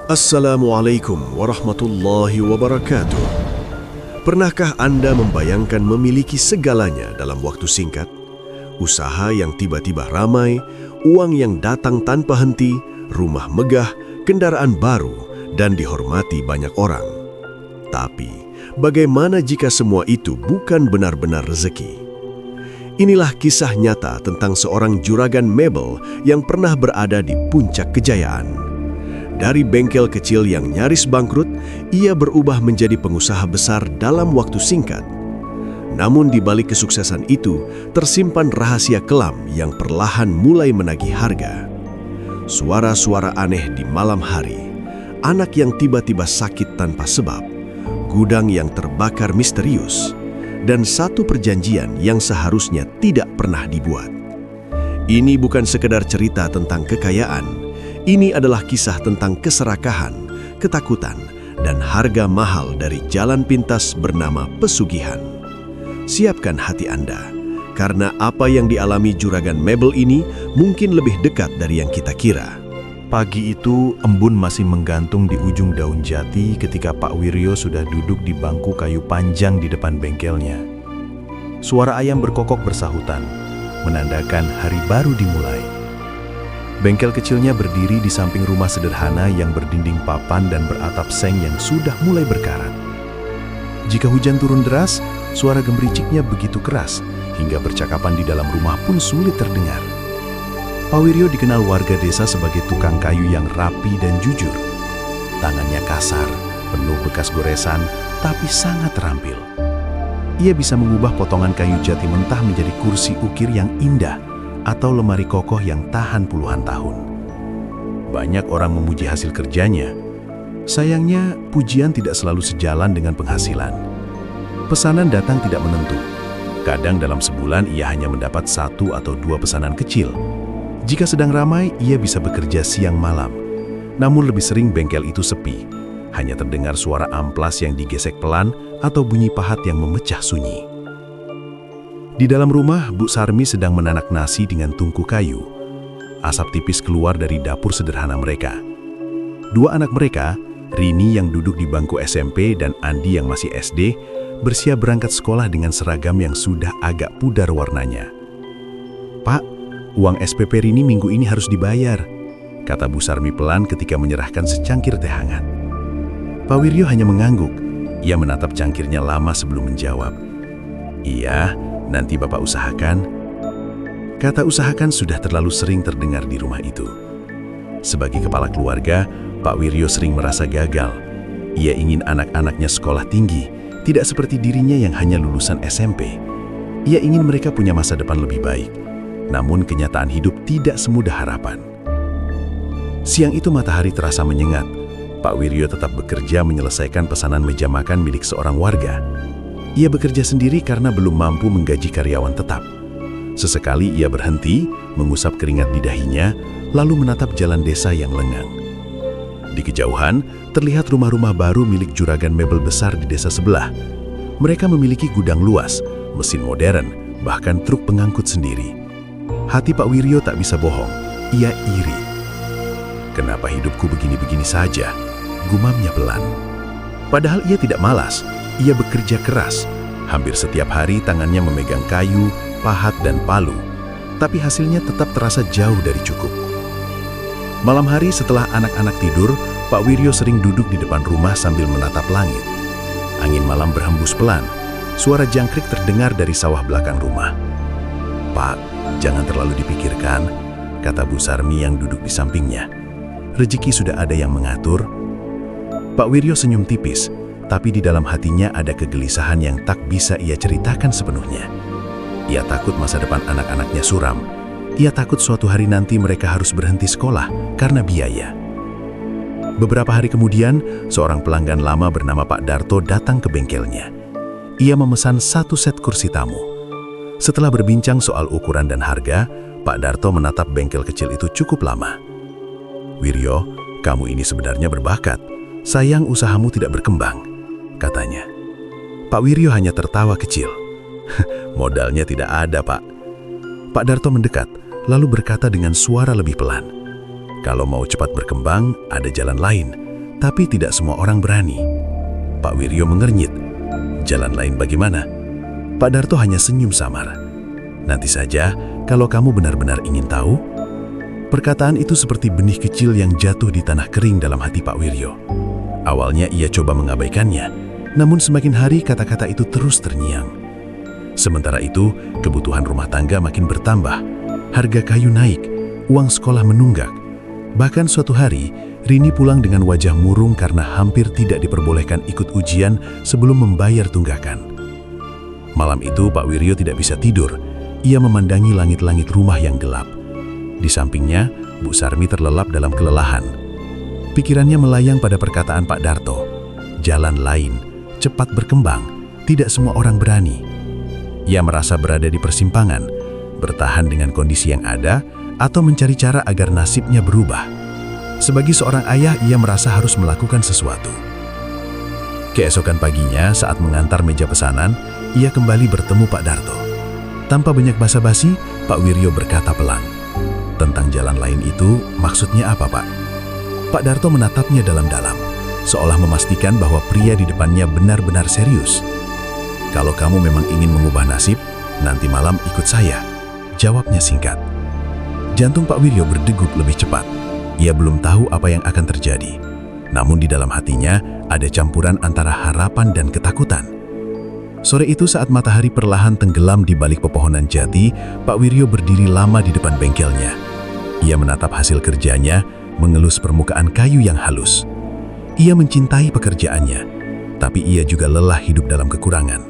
Assalamualaikum warahmatullahi wabarakatuh. Pernahkah Anda membayangkan memiliki segalanya dalam waktu singkat? Usaha yang tiba-tiba ramai, uang yang datang tanpa henti, rumah megah, kendaraan baru, dan dihormati banyak orang. Tapi, bagaimana jika semua itu bukan benar-benar rezeki? Inilah kisah nyata tentang seorang juragan mebel yang pernah berada di puncak kejayaan. Dari bengkel kecil yang nyaris bangkrut, ia berubah menjadi pengusaha besar dalam waktu singkat. Namun di balik kesuksesan itu, tersimpan rahasia kelam yang perlahan mulai menagih harga. Suara-suara aneh di malam hari, anak yang tiba-tiba sakit tanpa sebab, gudang yang terbakar misterius, dan satu perjanjian yang seharusnya tidak pernah dibuat. Ini bukan sekedar cerita tentang kekayaan. Ini adalah kisah tentang keserakahan, ketakutan, dan harga mahal dari jalan pintas bernama pesugihan. Siapkan hati Anda, karena apa yang dialami juragan mebel ini mungkin lebih dekat dari yang kita kira. Pagi itu, embun masih menggantung di ujung daun jati ketika Pak Wiryo sudah duduk di bangku kayu panjang di depan bengkelnya. Suara ayam berkokok bersahutan, menandakan hari baru dimulai. Bengkel kecilnya berdiri di samping rumah sederhana yang berdinding papan dan beratap seng yang sudah mulai berkarat. Jika hujan turun deras, suara gemericiknya begitu keras hingga percakapan di dalam rumah pun sulit terdengar. Pak Wiryo dikenal warga desa sebagai tukang kayu yang rapi dan jujur. Tangannya kasar, penuh bekas goresan, tapi sangat terampil. Ia bisa mengubah potongan kayu jati mentah menjadi kursi ukir yang indah atau lemari kokoh yang tahan puluhan tahun. Banyak orang memuji hasil kerjanya. Sayangnya, pujian tidak selalu sejalan dengan penghasilan. Pesanan datang tidak menentu. Kadang dalam sebulan ia hanya mendapat 1 atau 2 pesanan kecil. Jika sedang ramai, ia bisa bekerja siang malam. Namun lebih sering bengkel itu sepi. Hanya terdengar suara amplas yang digesek pelan atau bunyi pahat yang memecah sunyi. Di dalam rumah, Bu Sarmi sedang menanak nasi dengan tungku kayu. Asap tipis keluar dari dapur sederhana mereka. Dua anak mereka, Rini yang duduk di bangku SMP dan Andi yang masih SD, bersiap berangkat sekolah dengan seragam yang sudah agak pudar warnanya. "Pak, uang SPP Rini minggu ini harus dibayar," kata Bu Sarmi pelan ketika menyerahkan secangkir teh hangat. Pak Wiryo hanya mengangguk. Ia menatap cangkirnya lama sebelum menjawab. "Iya, nanti Bapak usahakan." Kata usahakan sudah terlalu sering terdengar di rumah itu. Sebagai kepala keluarga, Pak Wiryo sering merasa gagal. Ia ingin anak-anaknya sekolah tinggi, tidak seperti dirinya yang hanya lulusan SMP. Ia ingin mereka punya masa depan lebih baik. Namun kenyataan hidup tidak semudah harapan. Siang itu matahari terasa menyengat. Pak Wiryo tetap bekerja menyelesaikan pesanan meja makan milik seorang warga. Ia bekerja sendiri karena belum mampu menggaji karyawan tetap. Sesekali ia berhenti, mengusap keringat di dahinya, lalu menatap jalan desa yang lengang. Di kejauhan, terlihat rumah-rumah baru milik juragan mebel besar di desa sebelah. Mereka memiliki gudang luas, mesin modern, bahkan truk pengangkut sendiri. Hati Pak Wiryo tak bisa bohong, ia iri. "Kenapa hidupku begini-begini saja?" gumamnya pelan. Padahal ia tidak malas. Ia bekerja keras. Hampir setiap hari tangannya memegang kayu, pahat, dan palu. Tapi hasilnya tetap terasa jauh dari cukup. Malam hari setelah anak-anak tidur, Pak Wiryo sering duduk di depan rumah sambil menatap langit. Angin malam berhembus pelan. Suara jangkrik terdengar dari sawah belakang rumah. "Pak, jangan terlalu dipikirkan," kata Bu Sarmi yang duduk di sampingnya. "Rezeki sudah ada yang mengatur." Pak Wiryo senyum tipis. Tapi di dalam hatinya ada kegelisahan yang tak bisa ia ceritakan sepenuhnya. Ia takut masa depan anak-anaknya suram. Ia takut suatu hari nanti mereka harus berhenti sekolah karena biaya. Beberapa hari kemudian, seorang pelanggan lama bernama Pak Darto datang ke bengkelnya. Ia memesan 1 set kursi tamu. Setelah berbincang soal ukuran dan harga, Pak Darto menatap bengkel kecil itu cukup lama. "Wiryo, kamu ini sebenarnya berbakat. Sayang usahamu tidak berkembang," katanya. Pak Wiryo hanya tertawa kecil. "Modalnya tidak ada, Pak." Pak Darto mendekat, lalu berkata dengan suara lebih pelan, "Kalau mau cepat berkembang, ada jalan lain. Tapi tidak semua orang berani. Pak Wiryo mengernyit. Jalan lain bagaimana? Pak Darto hanya senyum samar. Nanti saja kalau kamu benar-benar ingin tahu. Perkataan itu seperti benih kecil yang jatuh di tanah kering dalam hati Pak Wiryo. Awalnya ia coba mengabaikannya, namun semakin hari kata-kata itu terus terngiang. Sementara itu, kebutuhan rumah tangga makin bertambah. Harga kayu naik, uang sekolah menunggak. Bahkan suatu hari, Rini pulang dengan wajah murung karena hampir tidak diperbolehkan ikut ujian sebelum membayar tunggakan. Malam itu Pak Wiryo tidak bisa tidur. Ia memandangi langit-langit rumah yang gelap. Di sampingnya, Bu Sarmi terlelap dalam kelelahan. Pikirannya melayang pada perkataan Pak Darto. Jalan lain, cepat berkembang, tidak semua orang berani. Ia merasa berada di persimpangan, bertahan dengan kondisi yang ada, atau mencari cara agar nasibnya berubah. Sebagai seorang ayah, ia merasa harus melakukan sesuatu. Keesokan paginya, saat mengantar meja pesanan, ia kembali bertemu Pak Darto. Tanpa banyak basa-basi, Pak Wiryo berkata pelan, "Tentang jalan lain itu, maksudnya apa, Pak?" Pak Darto menatapnya dalam-dalam, seolah memastikan bahwa pria di depannya benar-benar serius. "Kalau kamu memang ingin mengubah nasib, nanti malam ikut saya," jawabnya singkat. Jantung Pak Wiryo berdegup lebih cepat. Ia belum tahu apa yang akan terjadi. Namun di dalam hatinya ada campuran antara harapan dan ketakutan. Sore itu saat matahari perlahan tenggelam di balik pepohonan jati, Pak Wiryo berdiri lama di depan bengkelnya. Ia menatap hasil kerjanya, mengelus permukaan kayu yang halus. Ia mencintai pekerjaannya, tapi ia juga lelah hidup dalam kekurangan.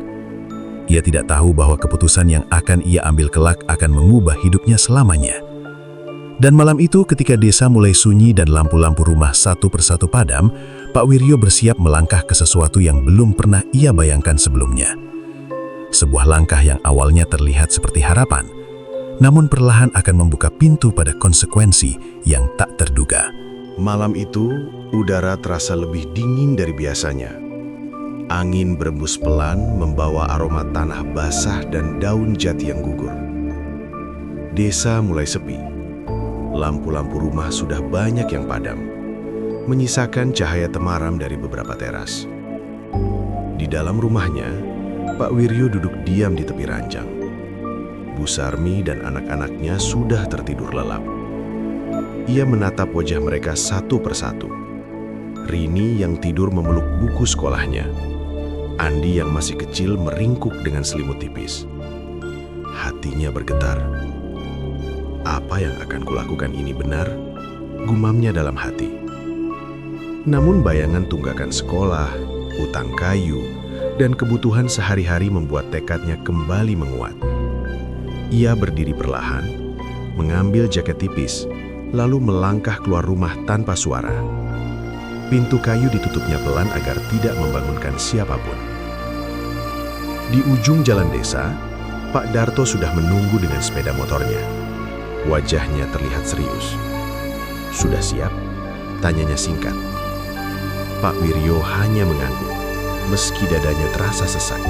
Ia tidak tahu bahwa keputusan yang akan ia ambil kelak akan mengubah hidupnya selamanya. Dan malam itu ketika desa mulai sunyi dan lampu-lampu rumah satu persatu padam, Pak Wiryo bersiap melangkah ke sesuatu yang belum pernah ia bayangkan sebelumnya. Sebuah langkah yang awalnya terlihat seperti harapan, namun perlahan akan membuka pintu pada konsekuensi yang tak terduga. Malam itu, udara terasa lebih dingin dari biasanya. Angin berembus pelan membawa aroma tanah basah dan daun jati yang gugur. Desa mulai sepi. Lampu-lampu rumah sudah banyak yang padam, menyisakan cahaya temaram dari beberapa teras. Di dalam rumahnya, Pak Wiryo duduk diam di tepi ranjang. Bu Sarmi dan anak-anaknya sudah tertidur lelap. Ia menatap wajah mereka satu persatu. Rini yang tidur memeluk buku sekolahnya. Andi yang masih kecil meringkuk dengan selimut tipis. Hatinya bergetar. Apa yang akan kulakukan ini benar? Gumamnya dalam hati. Namun bayangan tunggakan sekolah, utang kayu, dan kebutuhan sehari-hari membuat tekadnya kembali menguat. Ia berdiri perlahan, mengambil jaket tipis, lalu melangkah keluar rumah tanpa suara. Pintu kayu ditutupnya pelan agar tidak membangunkan siapapun. Di ujung jalan desa, Pak Darto sudah menunggu dengan sepeda motornya. Wajahnya terlihat serius. "Sudah siap?" tanyanya singkat. Pak Wiryo hanya mengangguk, meski dadanya terasa sesak.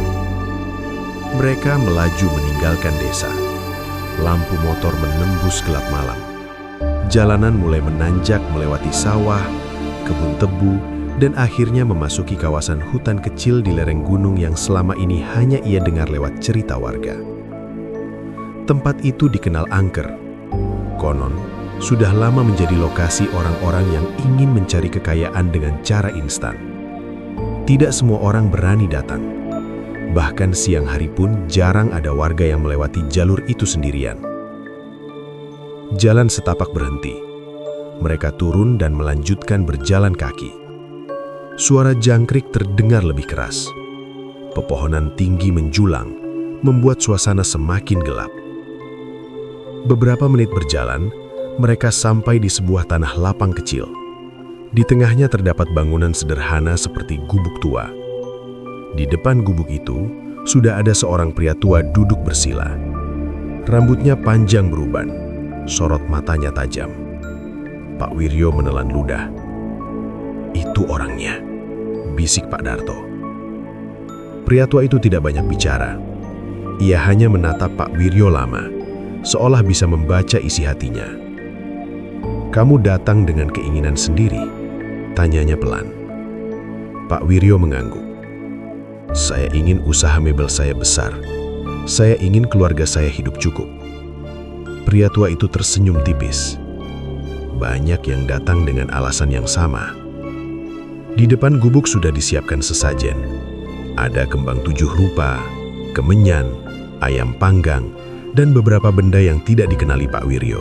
Mereka melaju meninggalkan desa. Lampu motor menembus gelap malam. Jalanan mulai menanjak melewati sawah, kebun tebu, dan akhirnya memasuki kawasan hutan kecil di lereng gunung yang selama ini hanya ia dengar lewat cerita warga. Tempat itu dikenal angker. Konon, sudah lama menjadi lokasi orang-orang yang ingin mencari kekayaan dengan cara instan. Tidak semua orang berani datang. Bahkan siang hari pun jarang ada warga yang melewati jalur itu sendirian. Jalan setapak berhenti. Mereka turun dan melanjutkan berjalan kaki. Suara jangkrik terdengar lebih keras. Pepohonan tinggi menjulang, membuat suasana semakin gelap. Beberapa menit berjalan, mereka sampai di sebuah tanah lapang kecil. Di tengahnya terdapat bangunan sederhana seperti gubuk tua. Di depan gubuk itu, sudah ada seorang pria tua duduk bersila. Rambutnya panjang beruban, sorot matanya tajam. Pak Wiryo menelan ludah. "Itu orangnya," bisik Pak Darto. Pria tua itu tidak banyak bicara. Ia hanya menatap Pak Wiryo lama, seolah bisa membaca isi hatinya. "Kamu datang dengan keinginan sendiri," Tanyanya pelan. Pak Wiryo mengangguk. Saya ingin usaha mebel saya besar. Saya ingin keluarga saya hidup cukup. Pria tua itu tersenyum tipis. Banyak yang datang dengan alasan yang sama. Di depan gubuk sudah disiapkan sesajen. Ada kembang 7 rupa, kemenyan, ayam panggang, dan beberapa benda yang tidak dikenali Pak Wiryo.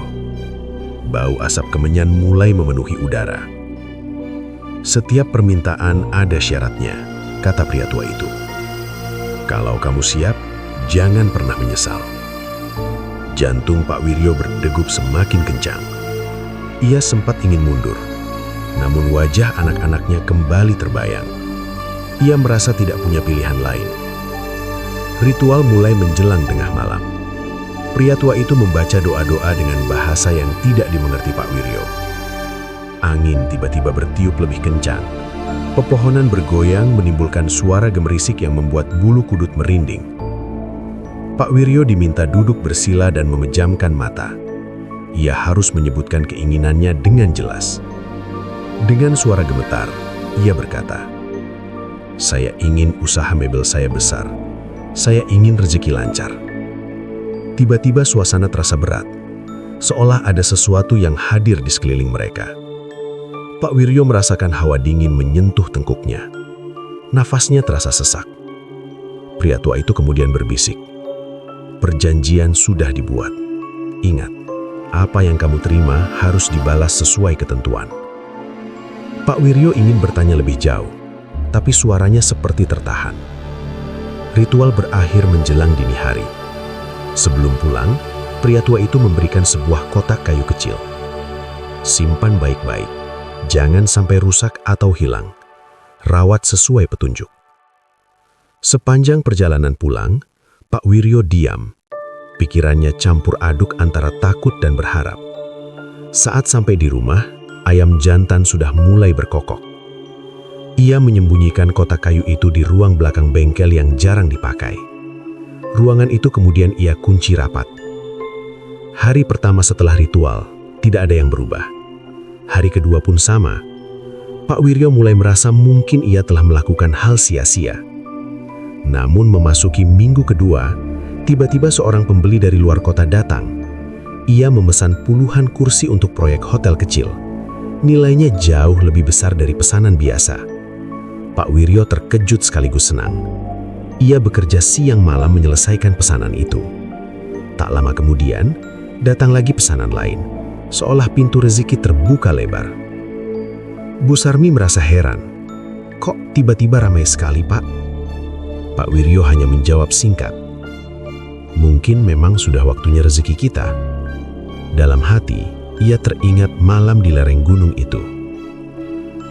Bau asap kemenyan mulai memenuhi udara. Setiap permintaan ada syaratnya, kata pria tua itu. Kalau kamu siap, jangan pernah menyesal. Jantung Pak Wiryo berdegup semakin kencang. Ia sempat ingin mundur, namun wajah anak-anaknya kembali terbayang. Ia merasa tidak punya pilihan lain. Ritual mulai menjelang tengah malam. Pria tua itu membaca doa-doa dengan bahasa yang tidak dimengerti Pak Wiryo. Angin tiba-tiba bertiup lebih kencang. Pepohonan bergoyang menimbulkan suara gemerisik yang membuat bulu kudut merinding. Pak Wiryo diminta duduk bersila dan memejamkan mata. Ia harus menyebutkan keinginannya dengan jelas. Dengan suara gemetar, ia berkata, "Saya ingin usaha mebel saya besar. Saya ingin rezeki lancar." Tiba-tiba suasana terasa berat, seolah ada sesuatu yang hadir di sekeliling mereka. Pak Wiryo merasakan hawa dingin menyentuh tengkuknya. Nafasnya terasa sesak. Pria tua itu kemudian berbisik, "Perjanjian sudah dibuat. Ingat, apa yang kamu terima harus dibalas sesuai ketentuan." Pak Wiryo ingin bertanya lebih jauh, tapi suaranya seperti tertahan. Ritual berakhir menjelang dini hari. Sebelum pulang, pria tua itu memberikan sebuah kotak kayu kecil. "Simpan baik-baik, jangan sampai rusak atau hilang. Rawat sesuai petunjuk." Sepanjang perjalanan pulang, Pak Wiryo diam. Pikirannya campur aduk antara takut dan berharap. Saat sampai di rumah, ayam jantan sudah mulai berkokok. Ia menyembunyikan kotak kayu itu di ruang belakang bengkel yang jarang dipakai. Ruangan itu kemudian ia kunci rapat. Hari pertama setelah ritual, tidak ada yang berubah. Hari kedua pun sama. Pak Wiryo mulai merasa mungkin ia telah melakukan hal sia-sia. Namun memasuki minggu kedua, tiba-tiba seorang pembeli dari luar kota datang. Ia memesan puluhan kursi untuk proyek hotel kecil. Nilainya jauh lebih besar dari pesanan biasa. Pak Wiryo terkejut sekaligus senang. Ia bekerja siang malam menyelesaikan pesanan itu. Tak lama kemudian, datang lagi pesanan lain, seolah pintu rezeki terbuka lebar. Bu Sarmi merasa heran. "Kok tiba-tiba ramai sekali, Pak?" Pak Wiryo hanya menjawab singkat, "Mungkin memang sudah waktunya rezeki kita." Dalam hati, ia teringat malam di lereng gunung itu.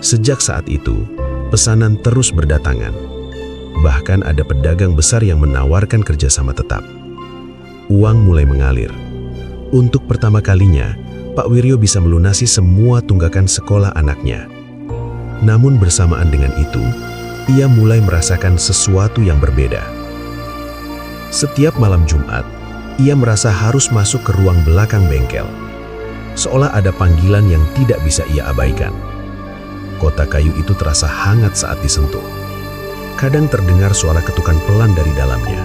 Sejak saat itu, pesanan terus berdatangan. Bahkan ada pedagang besar yang menawarkan kerjasama tetap. Uang mulai mengalir. Untuk pertama kalinya, Pak Wiryo bisa melunasi semua tunggakan sekolah anaknya. Namun bersamaan dengan itu, ia mulai merasakan sesuatu yang berbeda. Setiap malam Jumat, ia merasa harus masuk ke ruang belakang bengkel. Seolah ada panggilan yang tidak bisa ia abaikan. Kotak kayu itu terasa hangat saat disentuh. Kadang terdengar suara ketukan pelan dari dalamnya.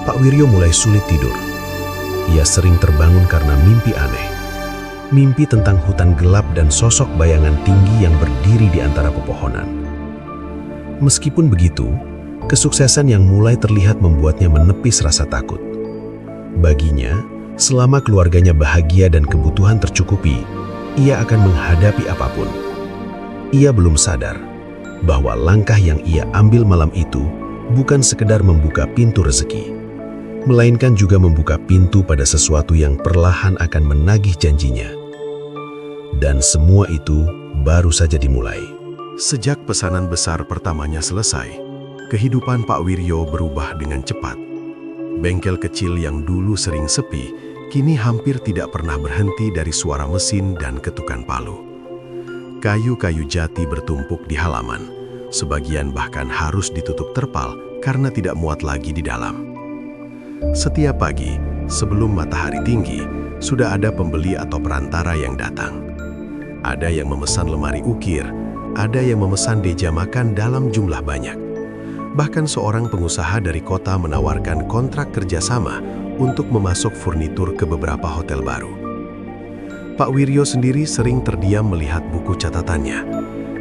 Pak Wiryo mulai sulit tidur. Ia sering terbangun karena mimpi aneh. Mimpi tentang hutan gelap dan sosok bayangan tinggi yang berdiri di antara pepohonan. Meskipun begitu, kesuksesan yang mulai terlihat membuatnya menepis rasa takut. Baginya, selama keluarganya bahagia dan kebutuhan tercukupi, ia akan menghadapi apapun. Ia belum sadar bahwa langkah yang ia ambil malam itu bukan sekedar membuka pintu rezeki, melainkan juga membuka pintu pada sesuatu yang perlahan akan menagih janjinya. Dan semua itu baru saja dimulai. Sejak pesanan besar pertamanya selesai, kehidupan Pak Wiryo berubah dengan cepat. Bengkel kecil yang dulu sering sepi, kini hampir tidak pernah berhenti dari suara mesin dan ketukan palu. Kayu-kayu jati bertumpuk di halaman, sebagian bahkan harus ditutup terpal karena tidak muat lagi di dalam. Setiap pagi, sebelum matahari tinggi, sudah ada pembeli atau perantara yang datang. Ada yang memesan lemari ukir, ada yang memesan meja makan dalam jumlah banyak. Bahkan seorang pengusaha dari kota menawarkan kontrak kerjasama untuk memasok furnitur ke beberapa hotel baru. Pak Wiryo sendiri sering terdiam melihat buku catatannya.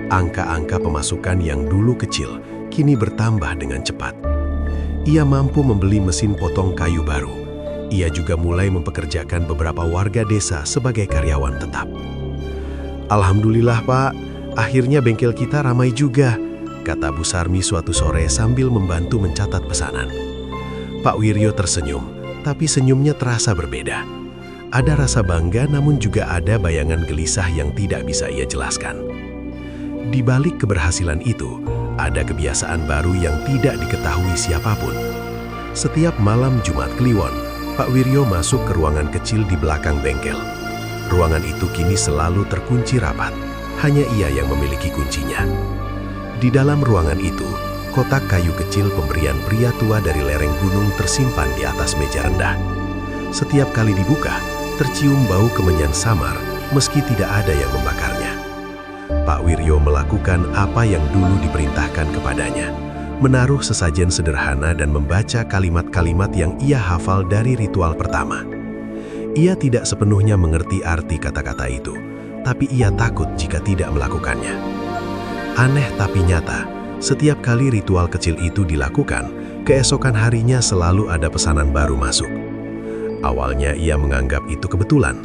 Angka-angka pemasukan yang dulu kecil kini bertambah dengan cepat. Ia mampu membeli mesin potong kayu baru. Ia juga mulai mempekerjakan beberapa warga desa sebagai karyawan tetap. "Alhamdulillah Pak, akhirnya bengkel kita ramai juga," kata Bu Sarmi suatu sore sambil membantu mencatat pesanan. Pak Wiryo tersenyum, tapi senyumnya terasa berbeda. Ada rasa bangga namun juga ada bayangan gelisah yang tidak bisa ia jelaskan. Di balik keberhasilan itu, ada kebiasaan baru yang tidak diketahui siapapun. Setiap malam Jumat Kliwon, Pak Wiryo masuk ke ruangan kecil di belakang bengkel. Ruangan itu kini selalu terkunci rapat, hanya ia yang memiliki kuncinya. Di dalam ruangan itu, kotak kayu kecil pemberian pria tua dari lereng gunung tersimpan di atas meja rendah. Setiap kali dibuka, tercium bau kemenyan samar meski tidak ada yang membakarnya. Pak Wiryo melakukan apa yang dulu diperintahkan kepadanya, menaruh sesajen sederhana dan membaca kalimat-kalimat yang ia hafal dari ritual pertama. Ia tidak sepenuhnya mengerti arti kata-kata itu, tapi ia takut jika tidak melakukannya. Aneh tapi nyata, setiap kali ritual kecil itu dilakukan, keesokan harinya selalu ada pesanan baru masuk. Awalnya ia menganggap itu kebetulan,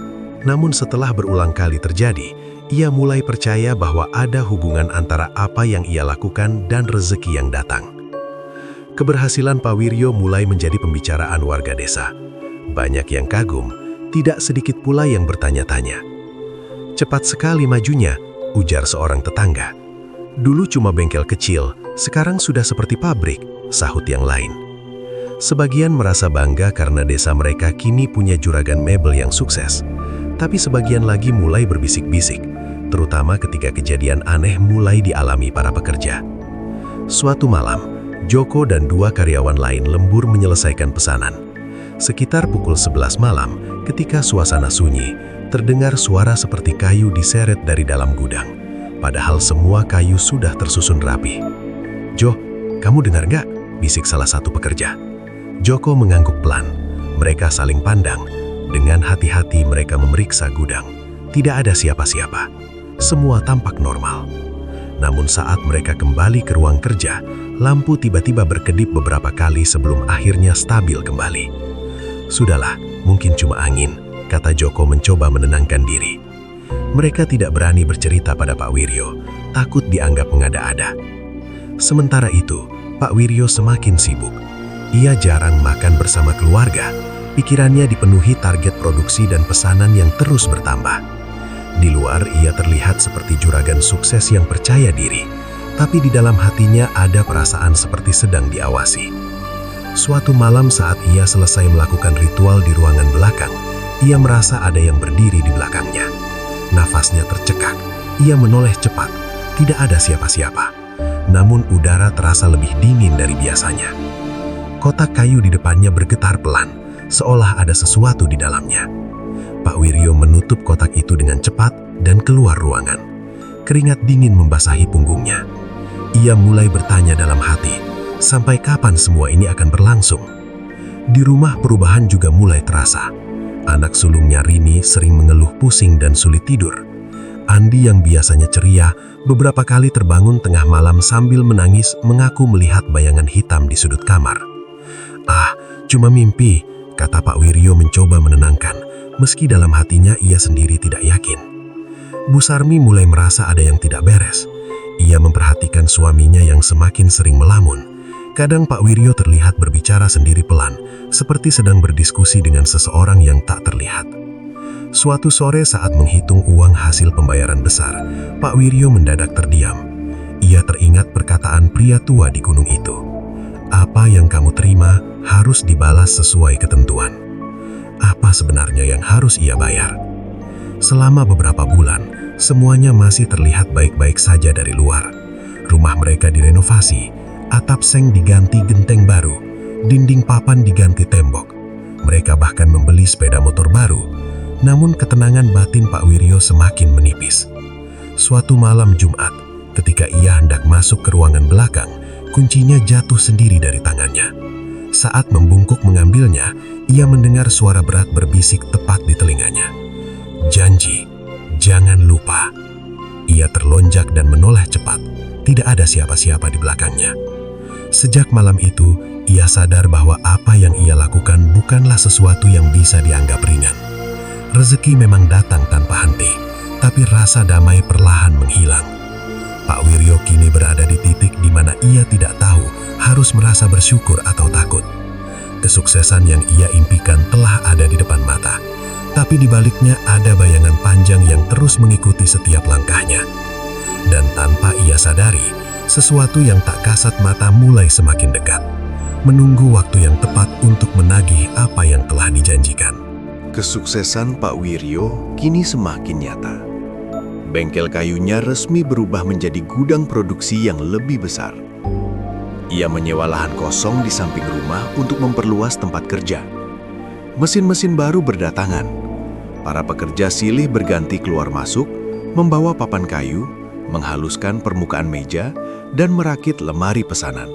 namun setelah berulang kali terjadi, ia mulai percaya bahwa ada hubungan antara apa yang ia lakukan dan rezeki yang datang. Keberhasilan Pak Wiryo mulai menjadi pembicaraan warga desa. Banyak yang kagum, tidak sedikit pula yang bertanya-tanya. "Cepat sekali majunya," ujar seorang tetangga. "Dulu cuma bengkel kecil, sekarang sudah seperti pabrik," sahut yang lain. Sebagian merasa bangga karena desa mereka kini punya juragan mebel yang sukses. Tapi sebagian lagi mulai berbisik-bisik, terutama ketika kejadian aneh mulai dialami para pekerja. Suatu malam, Joko dan dua karyawan lain lembur menyelesaikan pesanan. Sekitar pukul 11 malam, ketika suasana sunyi, terdengar suara seperti kayu diseret dari dalam gudang. Padahal semua kayu sudah tersusun rapi. "Jo, kamu dengar gak?" bisik salah satu pekerja. Joko mengangguk pelan. Mereka saling pandang. Dengan hati-hati mereka memeriksa gudang. Tidak ada siapa-siapa. Semua tampak normal. Namun saat mereka kembali ke ruang kerja, lampu tiba-tiba berkedip beberapa kali sebelum akhirnya stabil kembali. "Sudahlah, mungkin cuma angin," kata Joko mencoba menenangkan diri. Mereka tidak berani bercerita pada Pak Wiryo, takut dianggap mengada-ada. Sementara itu, Pak Wiryo semakin sibuk. Ia jarang makan bersama keluarga. Pikirannya dipenuhi target produksi dan pesanan yang terus bertambah. Di luar, ia terlihat seperti juragan sukses yang percaya diri, tapi di dalam hatinya ada perasaan seperti sedang diawasi. Suatu malam saat ia selesai melakukan ritual di ruangan belakang, ia merasa ada yang berdiri di belakangnya. Nafasnya tercekak, ia menoleh cepat, tidak ada siapa-siapa. Namun udara terasa lebih dingin dari biasanya. Kotak kayu di depannya bergetar pelan, seolah ada sesuatu di dalamnya. Pak Wiryo menutup kotak itu dengan cepat dan keluar ruangan. Keringat dingin membasahi punggungnya. Ia mulai bertanya dalam hati, sampai kapan semua ini akan berlangsung? Di rumah perubahan juga mulai terasa. Anak sulungnya Rini sering mengeluh pusing dan sulit tidur. Andi yang biasanya ceria, beberapa kali terbangun tengah malam sambil menangis mengaku melihat bayangan hitam di sudut kamar. "Ah, cuma mimpi," kata Pak Wiryo mencoba menenangkan, meski dalam hatinya ia sendiri tidak yakin. Bu Sarmi mulai merasa ada yang tidak beres. Ia memperhatikan suaminya yang semakin sering melamun. Kadang Pak Wiryo terlihat berbicara sendiri pelan, seperti sedang berdiskusi dengan seseorang yang tak terlihat. Suatu sore saat menghitung uang hasil pembayaran besar, Pak Wiryo mendadak terdiam. Ia teringat perkataan pria tua di gunung itu. "Apa yang kamu terima harus dibalas sesuai ketentuan." Apa sebenarnya yang harus ia bayar? Selama beberapa bulan, semuanya masih terlihat baik-baik saja dari luar. Rumah mereka direnovasi, atap seng diganti genteng baru, dinding papan diganti tembok. Mereka bahkan membeli sepeda motor baru. Namun ketenangan batin Pak Wiryo semakin menipis. Suatu malam Jumat, ketika ia hendak masuk ke ruangan belakang, kuncinya jatuh sendiri dari tangannya. Saat membungkuk mengambilnya, ia mendengar suara berat berbisik tepat di telinganya. "Janji, jangan lupa." Ia terlonjak dan menoleh cepat. Tidak ada siapa-siapa di belakangnya. Sejak malam itu, ia sadar bahwa apa yang ia lakukan bukanlah sesuatu yang bisa dianggap ringan. Rezeki memang datang tanpa henti, tapi rasa damai perlahan menghilang. Pak Wiryo kini berada di titik di mana ia tidak tahu harus merasa bersyukur atau takut. Kesuksesan yang ia impikan telah ada di depan mata, tapi di baliknya ada bayangan panjang yang terus mengikuti setiap langkahnya. Dan tanpa ia sadari, sesuatu yang tak kasat mata mulai semakin dekat, menunggu waktu yang tepat untuk menagih apa yang telah dijanjikan. Kesuksesan Pak Wiryo kini semakin nyata. Bengkel kayunya resmi berubah menjadi gudang produksi yang lebih besar. Ia menyewa lahan kosong di samping rumah untuk memperluas tempat kerja. Mesin-mesin baru berdatangan. Para pekerja silih berganti keluar masuk, membawa papan kayu, menghaluskan permukaan meja, dan merakit lemari pesanan.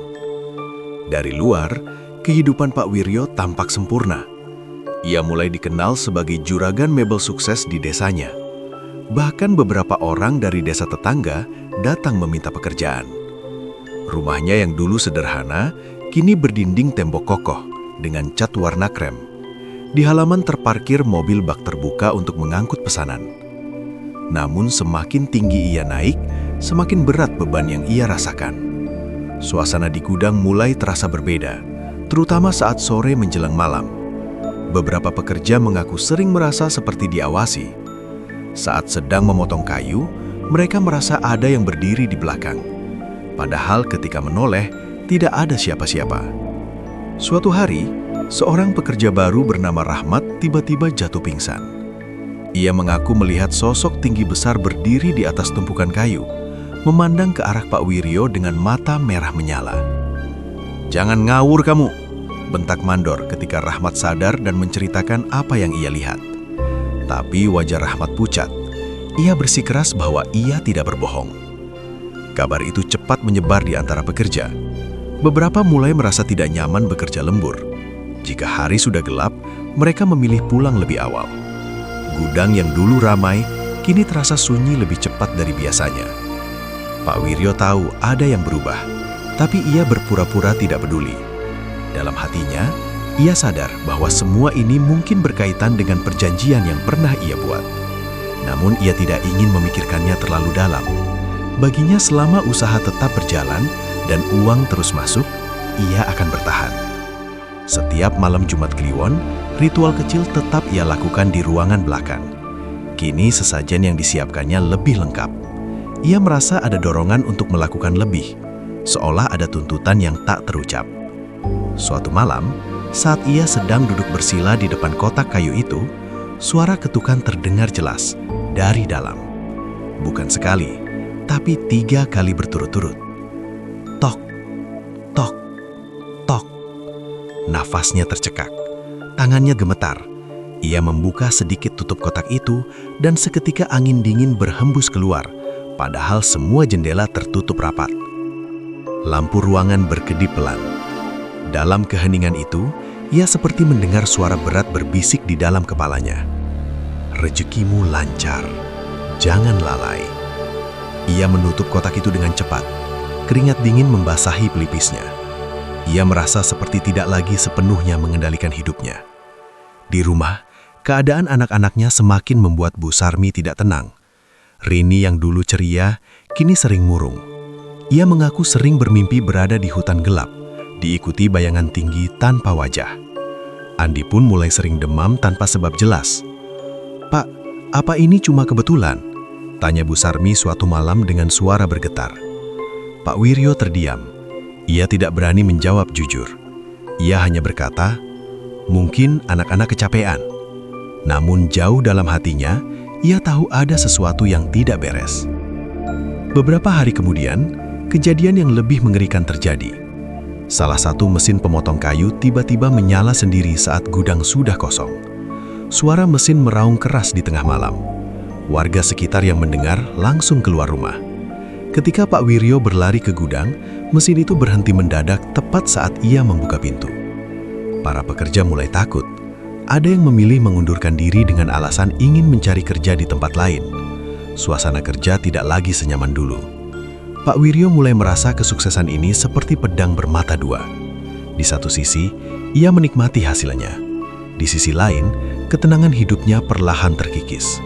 Dari luar, kehidupan Pak Wiryo tampak sempurna. Ia mulai dikenal sebagai juragan mebel sukses di desanya. Bahkan beberapa orang dari desa tetangga datang meminta pekerjaan. Rumahnya yang dulu sederhana, kini berdinding tembok kokoh dengan cat warna krem. Di halaman terparkir mobil bak terbuka untuk mengangkut pesanan. Namun semakin tinggi ia naik, semakin berat beban yang ia rasakan. Suasana di gudang mulai terasa berbeda, terutama saat sore menjelang malam. Beberapa pekerja mengaku sering merasa seperti diawasi. Saat sedang memotong kayu, mereka merasa ada yang berdiri di belakang. Padahal ketika menoleh, tidak ada siapa-siapa. Suatu hari, seorang pekerja baru bernama Rahmat tiba-tiba jatuh pingsan. Ia mengaku melihat sosok tinggi besar berdiri di atas tumpukan kayu, memandang ke arah Pak Wiryo dengan mata merah menyala. "Jangan ngawur kamu," bentak mandor ketika Rahmat sadar dan menceritakan apa yang ia lihat. Tapi wajah Rahmat pucat. Ia bersikeras bahwa ia tidak berbohong. Kabar itu cepat menyebar di antara pekerja. Beberapa mulai merasa tidak nyaman bekerja lembur. Jika hari sudah gelap, mereka memilih pulang lebih awal. Gudang yang dulu ramai, kini terasa sunyi lebih cepat dari biasanya. Pak Wiryo tahu ada yang berubah, tapi ia berpura-pura tidak peduli. Dalam hatinya, ia sadar bahwa semua ini mungkin berkaitan dengan perjanjian yang pernah ia buat. Namun ia tidak ingin memikirkannya terlalu dalam. Baginya selama usaha tetap berjalan dan uang terus masuk, ia akan bertahan. Setiap malam Jumat Kliwon, ritual kecil tetap ia lakukan di ruangan belakang. Kini sesajen yang disiapkannya lebih lengkap. Ia merasa ada dorongan untuk melakukan lebih, seolah ada tuntutan yang tak terucap. Suatu malam, saat ia sedang duduk bersila di depan kotak kayu itu, suara ketukan terdengar jelas dari dalam. Bukan sekali, tapi 3 kali berturut-turut. Tok, tok, tok. Nafasnya tercekak, tangannya gemetar. Ia membuka sedikit tutup kotak itu dan seketika angin dingin berhembus keluar, padahal semua jendela tertutup rapat. Lampu ruangan berkedip pelan. Dalam keheningan itu, ia seperti mendengar suara berat berbisik di dalam kepalanya. "Rezekimu lancar, jangan lalai." Ia menutup kotak itu dengan cepat. Keringat dingin membasahi pelipisnya. Ia merasa seperti tidak lagi sepenuhnya mengendalikan hidupnya. Di rumah, keadaan anak-anaknya semakin membuat Bu Sarmi tidak tenang. Rini yang dulu ceria, kini sering murung. Ia mengaku sering bermimpi berada di hutan gelap, diikuti bayangan tinggi tanpa wajah. Andi pun mulai sering demam tanpa sebab jelas. "Pak, apa ini cuma kebetulan?" tanya Bu Sarmi suatu malam dengan suara bergetar. Pak Wiryo terdiam. Ia tidak berani menjawab jujur. Ia hanya berkata, "Mungkin anak-anak kecapean." Namun jauh dalam hatinya, ia tahu ada sesuatu yang tidak beres. Beberapa hari kemudian, kejadian yang lebih mengerikan terjadi. Salah satu mesin pemotong kayu tiba-tiba menyala sendiri saat gudang sudah kosong. Suara mesin meraung keras di tengah malam. Warga sekitar yang mendengar langsung keluar rumah. Ketika Pak Wiryo berlari ke gudang, mesin itu berhenti mendadak tepat saat ia membuka pintu. Para pekerja mulai takut. Ada yang memilih mengundurkan diri dengan alasan ingin mencari kerja di tempat lain. Suasana kerja tidak lagi senyaman dulu. Pak Wiryo mulai merasa kesuksesan ini seperti pedang bermata dua. Di satu sisi, ia menikmati hasilnya. Di sisi lain, ketenangan hidupnya perlahan terkikis.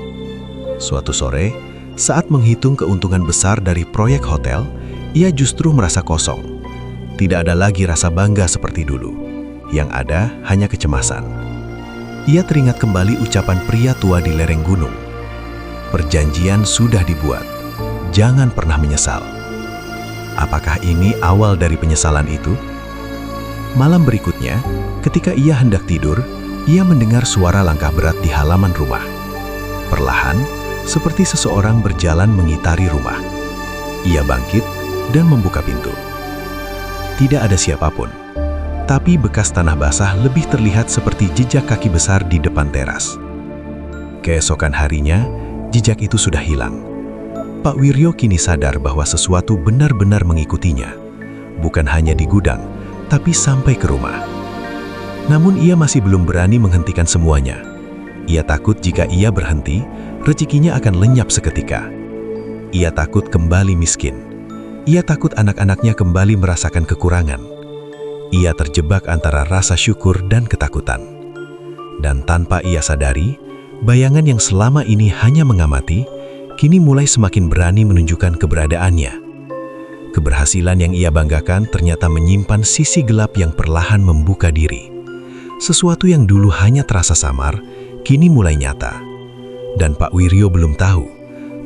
Suatu sore, saat menghitung keuntungan besar dari proyek hotel, ia justru merasa kosong. Tidak ada lagi rasa bangga seperti dulu. Yang ada hanya kecemasan. Ia teringat kembali ucapan pria tua di lereng gunung. Perjanjian sudah dibuat. Jangan pernah menyesal. Apakah ini awal dari penyesalan itu? Malam berikutnya, ketika ia hendak tidur, ia mendengar suara langkah berat di halaman rumah. Perlahan, seperti seseorang berjalan mengitari rumah. Ia bangkit dan membuka pintu. Tidak ada siapapun, tapi bekas tanah basah lebih terlihat seperti jejak kaki besar di depan teras. Keesokan harinya, jejak itu sudah hilang. Pak Wiryo kini sadar bahwa sesuatu benar-benar mengikutinya, bukan hanya di gudang, tapi sampai ke rumah. Namun ia masih belum berani menghentikan semuanya. Ia takut jika ia berhenti, rezekinya akan lenyap seketika. Ia takut kembali miskin. Ia takut anak-anaknya kembali merasakan kekurangan. Ia terjebak antara rasa syukur dan ketakutan. Dan tanpa ia sadari, bayangan yang selama ini hanya mengamati, kini mulai semakin berani menunjukkan keberadaannya. Keberhasilan yang ia banggakan ternyata menyimpan sisi gelap yang perlahan membuka diri. Sesuatu yang dulu hanya terasa samar, kini mulai nyata. Dan Pak Wiryo belum tahu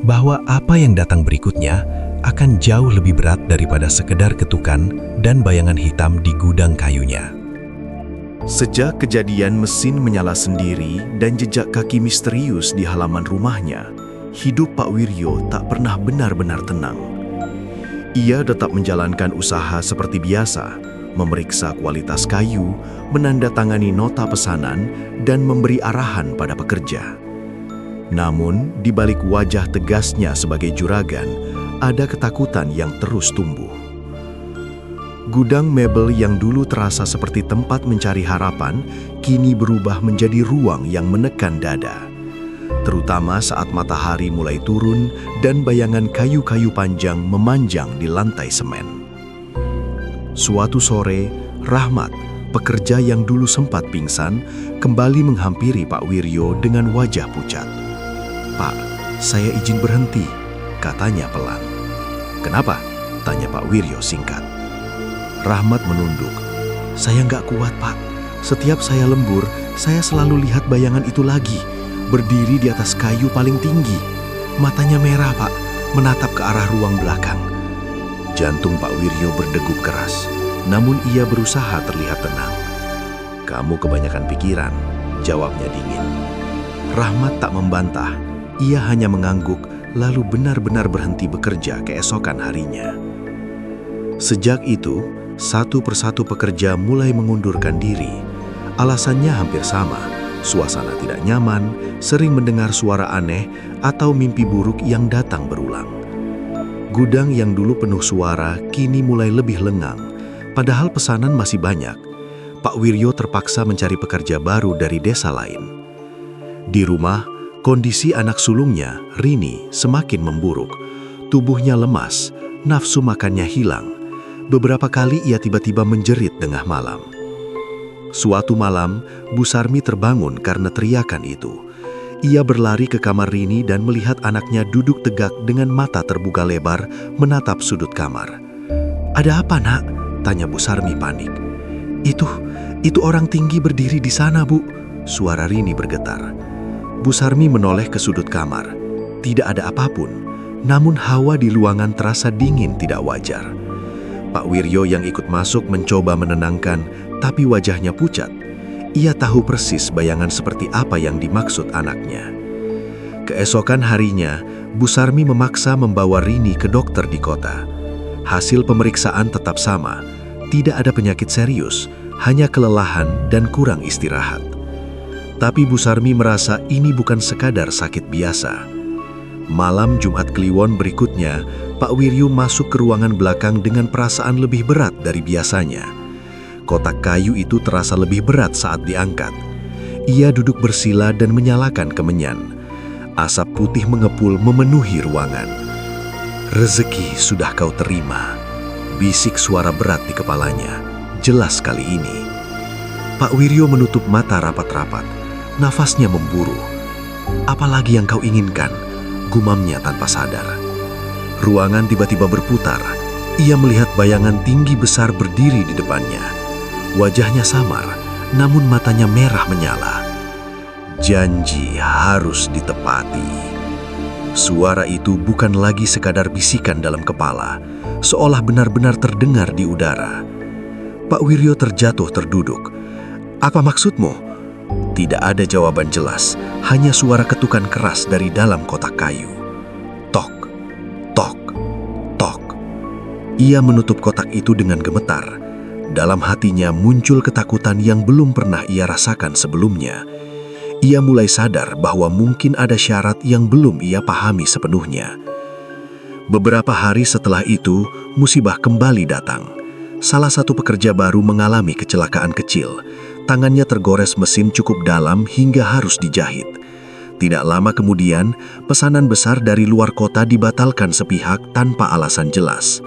bahwa apa yang datang berikutnya akan jauh lebih berat daripada sekedar ketukan dan bayangan hitam di gudang kayunya. Sejak kejadian mesin menyala sendiri dan jejak kaki misterius di halaman rumahnya, hidup Pak Wiryo tak pernah benar-benar tenang. Ia tetap menjalankan usaha seperti biasa, memeriksa kualitas kayu, menandatangani nota pesanan, dan memberi arahan pada pekerja. Namun, di balik wajah tegasnya sebagai juragan, ada ketakutan yang terus tumbuh. Gudang mebel yang dulu terasa seperti tempat mencari harapan, kini berubah menjadi ruang yang menekan dada. Terutama saat matahari mulai turun dan bayangan kayu-kayu panjang memanjang di lantai semen. Suatu sore, Rahmat, pekerja yang dulu sempat pingsan, kembali menghampiri Pak Wiryo dengan wajah pucat. "Pak, saya izin berhenti," katanya pelan. "Kenapa?" tanya Pak Wiryo singkat. Rahmat menunduk. "Saya nggak kuat, Pak. Setiap saya lembur, saya selalu lihat bayangan itu lagi, berdiri di atas kayu paling tinggi. Matanya merah, Pak, menatap ke arah ruang belakang." Jantung Pak Wiryo berdegup keras, namun ia berusaha terlihat tenang. "Kamu kebanyakan pikiran," jawabnya dingin. Rahmat tak membantah, ia hanya mengangguk lalu benar-benar berhenti bekerja keesokan harinya. Sejak itu, satu persatu pekerja mulai mengundurkan diri. Alasannya hampir sama, suasana tidak nyaman, sering mendengar suara aneh, atau mimpi buruk yang datang berulang. Gudang yang dulu penuh suara kini mulai lebih lengang. Padahal pesanan masih banyak, Pak Wiryo terpaksa mencari pekerja baru dari desa lain. Di rumah, kondisi anak sulungnya, Rini, semakin memburuk. Tubuhnya lemas, nafsu makannya hilang. Beberapa kali ia tiba-tiba menjerit tengah malam. Suatu malam, Bu Sarmi terbangun karena teriakan itu. Ia berlari ke kamar Rini dan melihat anaknya duduk tegak dengan mata terbuka lebar menatap sudut kamar. "Ada apa, Nak?" tanya Bu Sarmi panik. Itu orang tinggi berdiri di sana, Bu." Suara Rini bergetar. Bu Sarmi menoleh ke sudut kamar. Tidak ada apapun, namun hawa di ruangan terasa dingin tidak wajar. Pak Wiryo yang ikut masuk mencoba menenangkan, tapi wajahnya pucat. Ia tahu persis bayangan seperti apa yang dimaksud anaknya. Keesokan harinya, Bu Sarmi memaksa membawa Rini ke dokter di kota. Hasil pemeriksaan tetap sama, tidak ada penyakit serius, hanya kelelahan dan kurang istirahat. Tapi Bu Sarmi merasa ini bukan sekadar sakit biasa. Malam Jumat Kliwon berikutnya, Pak Wiryo masuk ke ruangan belakang dengan perasaan lebih berat dari biasanya. Kotak kayu itu terasa lebih berat saat diangkat. Ia duduk bersila dan menyalakan kemenyan. Asap putih mengepul memenuhi ruangan. "Rezeki sudah kau terima," bisik suara berat di kepalanya. Jelas kali ini. Pak Wiryo menutup mata rapat-rapat. Nafasnya memburu. "Apalagi yang kau inginkan?" gumamnya tanpa sadar. Ruangan tiba-tiba berputar. Ia melihat bayangan tinggi besar berdiri di depannya. Wajahnya samar, namun matanya merah menyala. Janji harus ditepati. Suara itu bukan lagi sekadar bisikan dalam kepala, seolah benar-benar terdengar di udara. Pak Wiryo terjatuh terduduk. "Apa maksudmu?" Tidak ada jawaban jelas, hanya suara ketukan keras dari dalam kotak kayu. Tok, tok, tok. Ia menutup kotak itu dengan gemetar. Dalam hatinya muncul ketakutan yang belum pernah ia rasakan sebelumnya. Ia mulai sadar bahwa mungkin ada syarat yang belum ia pahami sepenuhnya. Beberapa hari setelah itu, musibah kembali datang. Salah satu pekerja baru mengalami kecelakaan kecil. Tangannya tergores mesin cukup dalam hingga harus dijahit. Tidak lama kemudian, pesanan besar dari luar kota dibatalkan sepihak tanpa alasan jelas.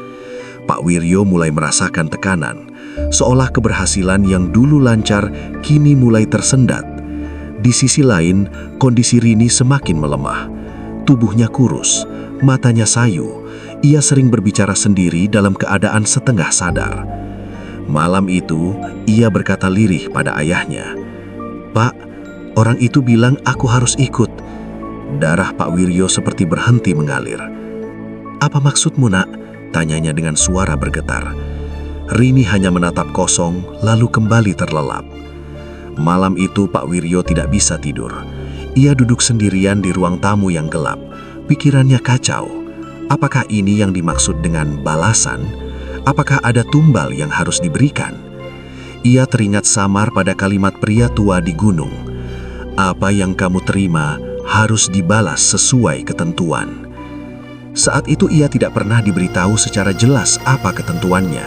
Pak Wiryo mulai merasakan tekanan, seolah keberhasilan yang dulu lancar kini mulai tersendat. Di sisi lain, kondisi Rini semakin melemah. Tubuhnya kurus, matanya sayu. Ia sering berbicara sendiri dalam keadaan setengah sadar. Malam itu, ia berkata lirih pada ayahnya, "Pak, orang itu bilang aku harus ikut." Darah Pak Wiryo seperti berhenti mengalir. "Apa maksudmu, Nak?" tanyanya dengan suara bergetar. Rini hanya menatap kosong, lalu kembali terlelap. Malam itu Pak Wiryo tidak bisa tidur. Ia duduk sendirian di ruang tamu yang gelap. Pikirannya kacau. Apakah ini yang dimaksud dengan balasan? Apakah ada tumbal yang harus diberikan? Ia teringat samar pada kalimat pria tua di gunung. "Apa yang kamu terima harus dibalas sesuai ketentuan." Saat itu ia tidak pernah diberitahu secara jelas apa ketentuannya.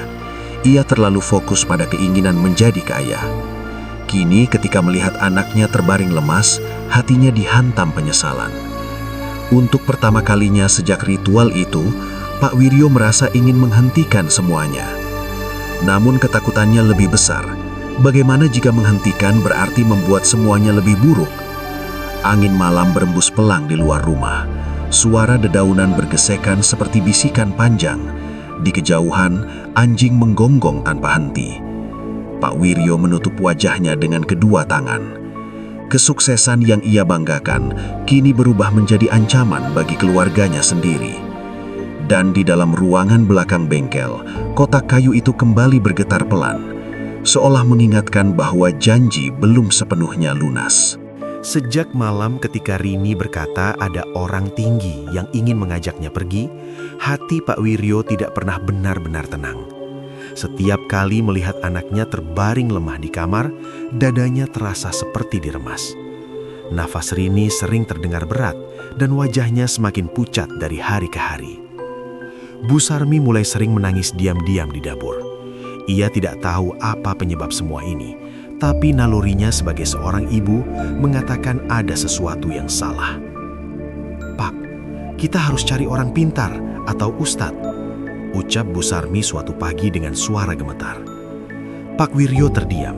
Ia terlalu fokus pada keinginan menjadi kaya. Kini ketika melihat anaknya terbaring lemas, hatinya dihantam penyesalan. Untuk pertama kalinya sejak ritual itu, Pak Wiryo merasa ingin menghentikan semuanya. Namun ketakutannya lebih besar. Bagaimana jika menghentikan berarti membuat semuanya lebih buruk? Angin malam berembus pelang di luar rumah. Suara dedaunan bergesekan seperti bisikan panjang. Di kejauhan, anjing menggonggong tanpa henti. Pak Wiryo menutup wajahnya dengan kedua tangan. Kesuksesan yang ia banggakan kini berubah menjadi ancaman bagi keluarganya sendiri. Dan di dalam ruangan belakang bengkel, kotak kayu itu kembali bergetar pelan, seolah mengingatkan bahwa janji belum sepenuhnya lunas. Sejak malam ketika Rini berkata ada orang tinggi yang ingin mengajaknya pergi, hati Pak Wiryo tidak pernah benar-benar tenang. Setiap kali melihat anaknya terbaring lemah di kamar, dadanya terasa seperti diremas. Nafas Rini sering terdengar berat dan wajahnya semakin pucat dari hari ke hari. Bu Sarmi mulai sering menangis diam-diam di dapur. Ia tidak tahu apa penyebab semua ini, tapi nalurinya sebagai seorang ibu mengatakan ada sesuatu yang salah. "Pak, kita harus cari orang pintar atau ustadz," ucap Bu Sarmi suatu pagi dengan suara gemetar. Pak Wiryo terdiam.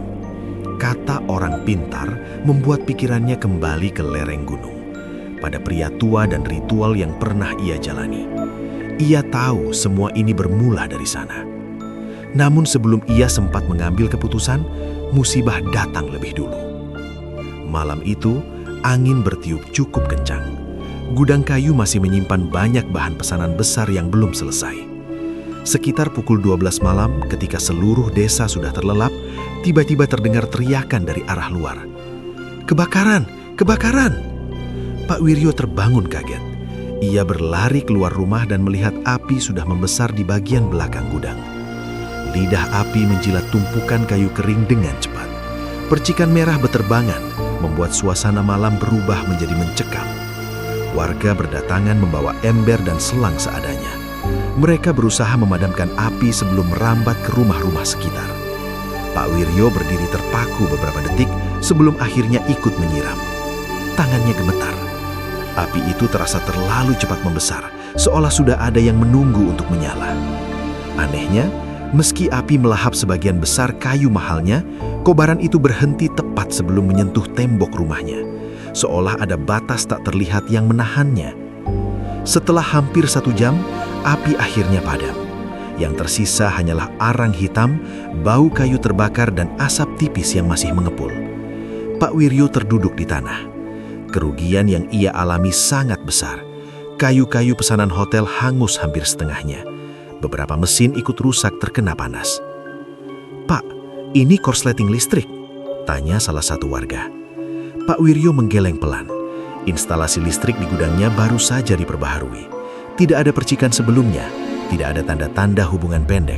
Kata orang pintar membuat pikirannya kembali ke lereng gunung, pada pria tua dan ritual yang pernah ia jalani. Ia tahu semua ini bermula dari sana. Namun sebelum ia sempat mengambil keputusan, musibah datang lebih dulu. Malam itu, angin bertiup cukup kencang. Gudang kayu masih menyimpan banyak bahan pesanan besar yang belum selesai. Sekitar pukul 12 malam, ketika seluruh desa sudah terlelap, tiba-tiba terdengar teriakan dari arah luar. "Kebakaran! Kebakaran!" Pak Wiryo terbangun kaget. Ia berlari keluar rumah dan melihat api sudah membesar di bagian belakang gudang. Lidah api menjilat tumpukan kayu kering dengan cepat. Percikan merah beterbangan, membuat suasana malam berubah menjadi mencekam. Warga berdatangan membawa ember dan selang seadanya. Mereka berusaha memadamkan api sebelum merambat ke rumah-rumah sekitar. Pak Wiryo berdiri terpaku beberapa detik sebelum akhirnya ikut menyiram. Tangannya gemetar. Api itu terasa terlalu cepat membesar, seolah sudah ada yang menunggu untuk menyala. Anehnya, meski api melahap sebagian besar kayu mahalnya, kobaran itu berhenti tepat sebelum menyentuh tembok rumahnya, seolah ada batas tak terlihat yang menahannya. Setelah hampir 1 jam, api akhirnya padam. Yang tersisa hanyalah arang hitam, bau kayu terbakar dan asap tipis yang masih mengepul. Pak Wiryo terduduk di tanah. Kerugian yang ia alami sangat besar. Kayu-kayu pesanan hotel hangus hampir setengahnya. Beberapa mesin ikut rusak terkena panas. "Pak, ini korsleting listrik?" tanya salah satu warga. Pak Wiryo menggeleng pelan. Instalasi listrik di gudangnya baru saja diperbaharui. Tidak ada percikan sebelumnya, tidak ada tanda-tanda hubungan pendek.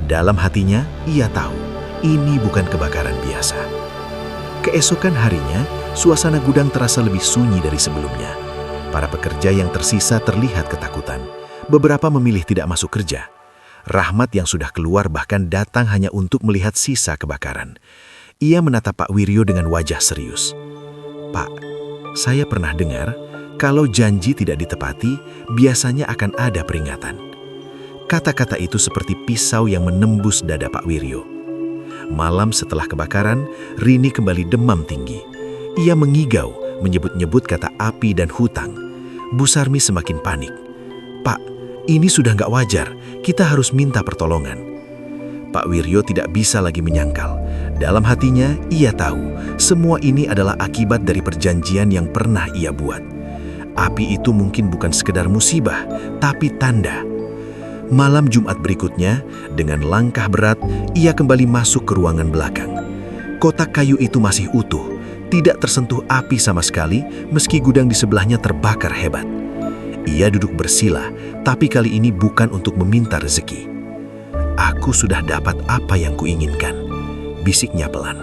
Dalam hatinya, ia tahu ini bukan kebakaran biasa. Keesokan harinya, suasana gudang terasa lebih sunyi dari sebelumnya. Para pekerja yang tersisa terlihat ketakutan. Beberapa memilih tidak masuk kerja. Rahmat yang sudah keluar bahkan datang hanya untuk melihat sisa kebakaran. Ia menatap Pak Wiryo dengan wajah serius. "Pak, saya pernah dengar kalau janji tidak ditepati, biasanya akan ada peringatan." Kata-kata itu seperti pisau yang menembus dada Pak Wiryo. Malam setelah kebakaran, Rini kembali demam tinggi. Ia mengigau, menyebut-nyebut kata api dan hutang. Bu Sarmi semakin panik. "Pak, ini sudah nggak wajar. Kita harus minta pertolongan." Pak Wiryo tidak bisa lagi menyangkal. Dalam hatinya, ia tahu semua ini adalah akibat dari perjanjian yang pernah ia buat. Api itu mungkin bukan sekedar musibah, tapi tanda. Malam Jumat berikutnya, dengan langkah berat, ia kembali masuk ke ruangan belakang. Kotak kayu itu masih utuh, tidak tersentuh api sama sekali, meski gudang di sebelahnya terbakar hebat. Ia duduk bersila, tapi kali ini bukan untuk meminta rezeki. "Aku sudah dapat apa yang kuinginkan," bisiknya pelan.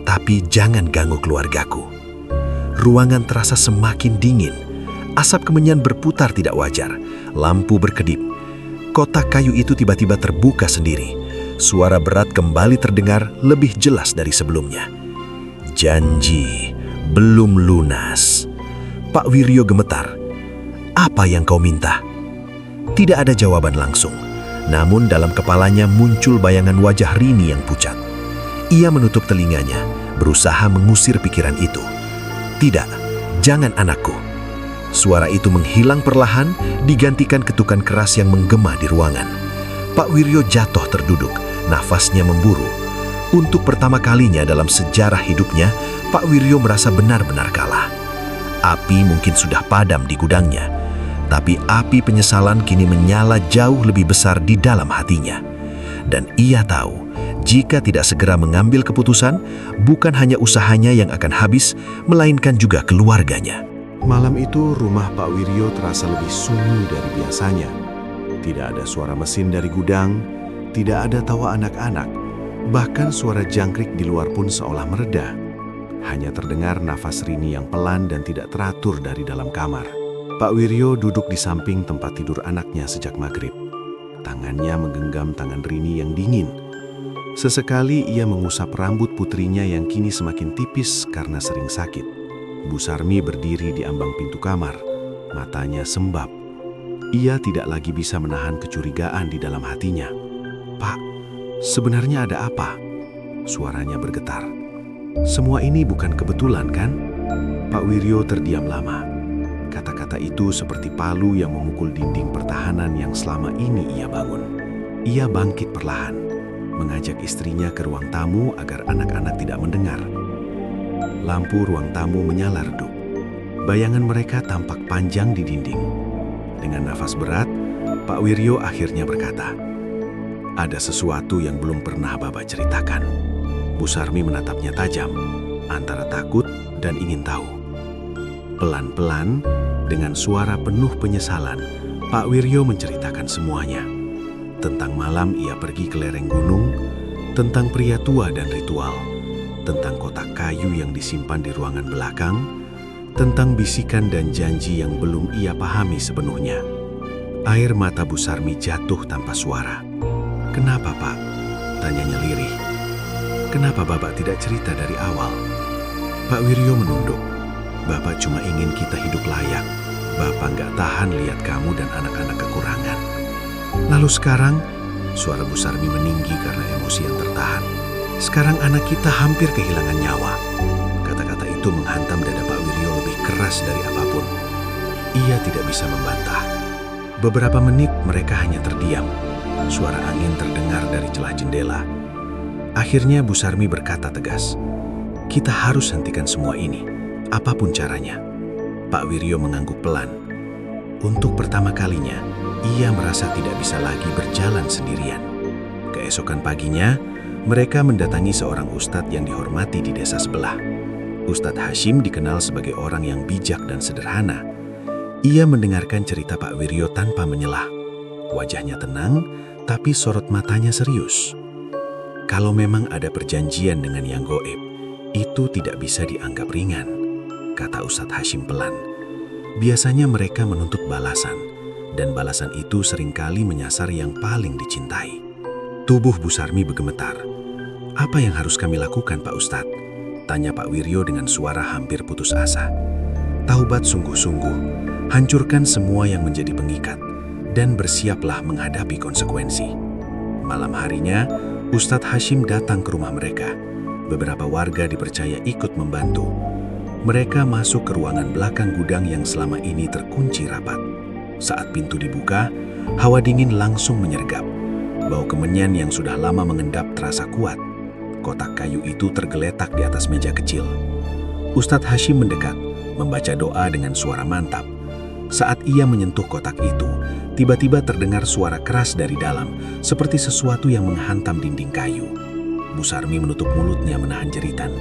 "Tapi jangan ganggu keluargaku." Ruangan terasa semakin dingin. Asap kemenyan berputar tidak wajar. Lampu berkedip. Kotak kayu itu tiba-tiba terbuka sendiri. Suara berat kembali terdengar lebih jelas dari sebelumnya. "Janji belum lunas." Pak Wiryo gemetar. "Apa yang kau minta?" Tidak ada jawaban langsung. Namun dalam kepalanya muncul bayangan wajah Rini yang pucat. Ia menutup telinganya, berusaha mengusir pikiran itu. "Tidak, jangan anakku." Suara itu menghilang perlahan, digantikan ketukan keras yang menggema di ruangan. Pak Wiryo jatuh terduduk, nafasnya memburu. Untuk pertama kalinya dalam sejarah hidupnya, Pak Wiryo merasa benar-benar kalah. Api mungkin sudah padam di gudangnya, tapi api penyesalan kini menyala jauh lebih besar di dalam hatinya. Dan ia tahu, jika tidak segera mengambil keputusan, bukan hanya usahanya yang akan habis, melainkan juga keluarganya. Malam itu rumah Pak Wiryo terasa lebih sunyi dari biasanya. Tidak ada suara mesin dari gudang, tidak ada tawa anak-anak, bahkan suara jangkrik di luar pun seolah mereda. Hanya terdengar nafas Rini yang pelan dan tidak teratur dari dalam kamar. Pak Wiryo duduk di samping tempat tidur anaknya sejak maghrib. Tangannya menggenggam tangan Rini yang dingin. Sesekali ia mengusap rambut putrinya yang kini semakin tipis karena sering sakit. Bu Sarmi berdiri di ambang pintu kamar, matanya sembab. Ia tidak lagi bisa menahan kecurigaan di dalam hatinya. "Pak, sebenarnya ada apa?" Suaranya bergetar. "Semua ini bukan kebetulan, kan?" Pak Wiryo terdiam lama. Kata-kata itu seperti palu yang memukul dinding pertahanan yang selama ini ia bangun. Ia bangkit perlahan, mengajak istrinya ke ruang tamu agar anak-anak tidak mendengar. Lampu ruang tamu menyala redup. Bayangan mereka tampak panjang di dinding. Dengan nafas berat, Pak Wiryo akhirnya berkata, "Ada sesuatu yang belum pernah Bapak ceritakan." Bu Sarmi menatapnya tajam, antara takut dan ingin tahu. Pelan-pelan, dengan suara penuh penyesalan, Pak Wiryo menceritakan semuanya. Tentang malam ia pergi ke lereng gunung, tentang pria tua dan ritual, tentang kotak kayu yang disimpan di ruangan belakang, tentang bisikan dan janji yang belum ia pahami sepenuhnya. Air mata Bu Sarmi jatuh tanpa suara. "Kenapa, Pak?" tanyanya lirih. "Kenapa Bapak tidak cerita dari awal?" Pak Wiryo menunduk. "Bapak cuma ingin kita hidup layak. Bapak nggak tahan lihat kamu dan anak-anak kekurangan." "Lalu sekarang?" Suara Bu Sarmi meninggi karena emosi yang tertahan. "Sekarang anak kita hampir kehilangan nyawa." Kata-kata itu menghantam dada Pak Wiryo lebih keras dari apapun. Ia tidak bisa membantah. Beberapa menit mereka hanya terdiam. Suara angin terdengar dari celah jendela. Akhirnya Bu Sarmi berkata tegas, "Kita harus hentikan semua ini, apapun caranya." Pak Wiryo mengangguk pelan. Untuk pertama kalinya, ia merasa tidak bisa lagi berjalan sendirian. Keesokan paginya, mereka mendatangi seorang ustadz yang dihormati di desa sebelah. Ustadz Hashim dikenal sebagai orang yang bijak dan sederhana. Ia mendengarkan cerita Pak Wiryo tanpa menyelah. Wajahnya tenang, tapi sorot matanya serius. "Kalau memang ada perjanjian dengan yang goib, itu tidak bisa dianggap ringan," kata Ustadz Hashim pelan. "Biasanya mereka menuntut balasan, dan balasan itu seringkali menyasar yang paling dicintai." Tubuh Bu Sarmi bergemetar. "Apa yang harus kami lakukan, Pak Ustadz?" tanya Pak Wiryo dengan suara hampir putus asa. "Taubat sungguh-sungguh, hancurkan semua yang menjadi pengikat, dan bersiaplah menghadapi konsekuensi." Malam harinya, Ustadz Hashim datang ke rumah mereka. Beberapa warga dipercaya ikut membantu. Mereka masuk ke ruangan belakang gudang yang selama ini terkunci rapat. Saat pintu dibuka, hawa dingin langsung menyergap. Bau kemenyan yang sudah lama mengendap terasa kuat. Kotak kayu itu tergeletak di atas meja kecil. Ustadz Hashim mendekat, membaca doa dengan suara mantap. Saat ia menyentuh kotak itu, tiba-tiba terdengar suara keras dari dalam, seperti sesuatu yang menghantam dinding kayu. Bu Sarmi menutup mulutnya menahan jeritan.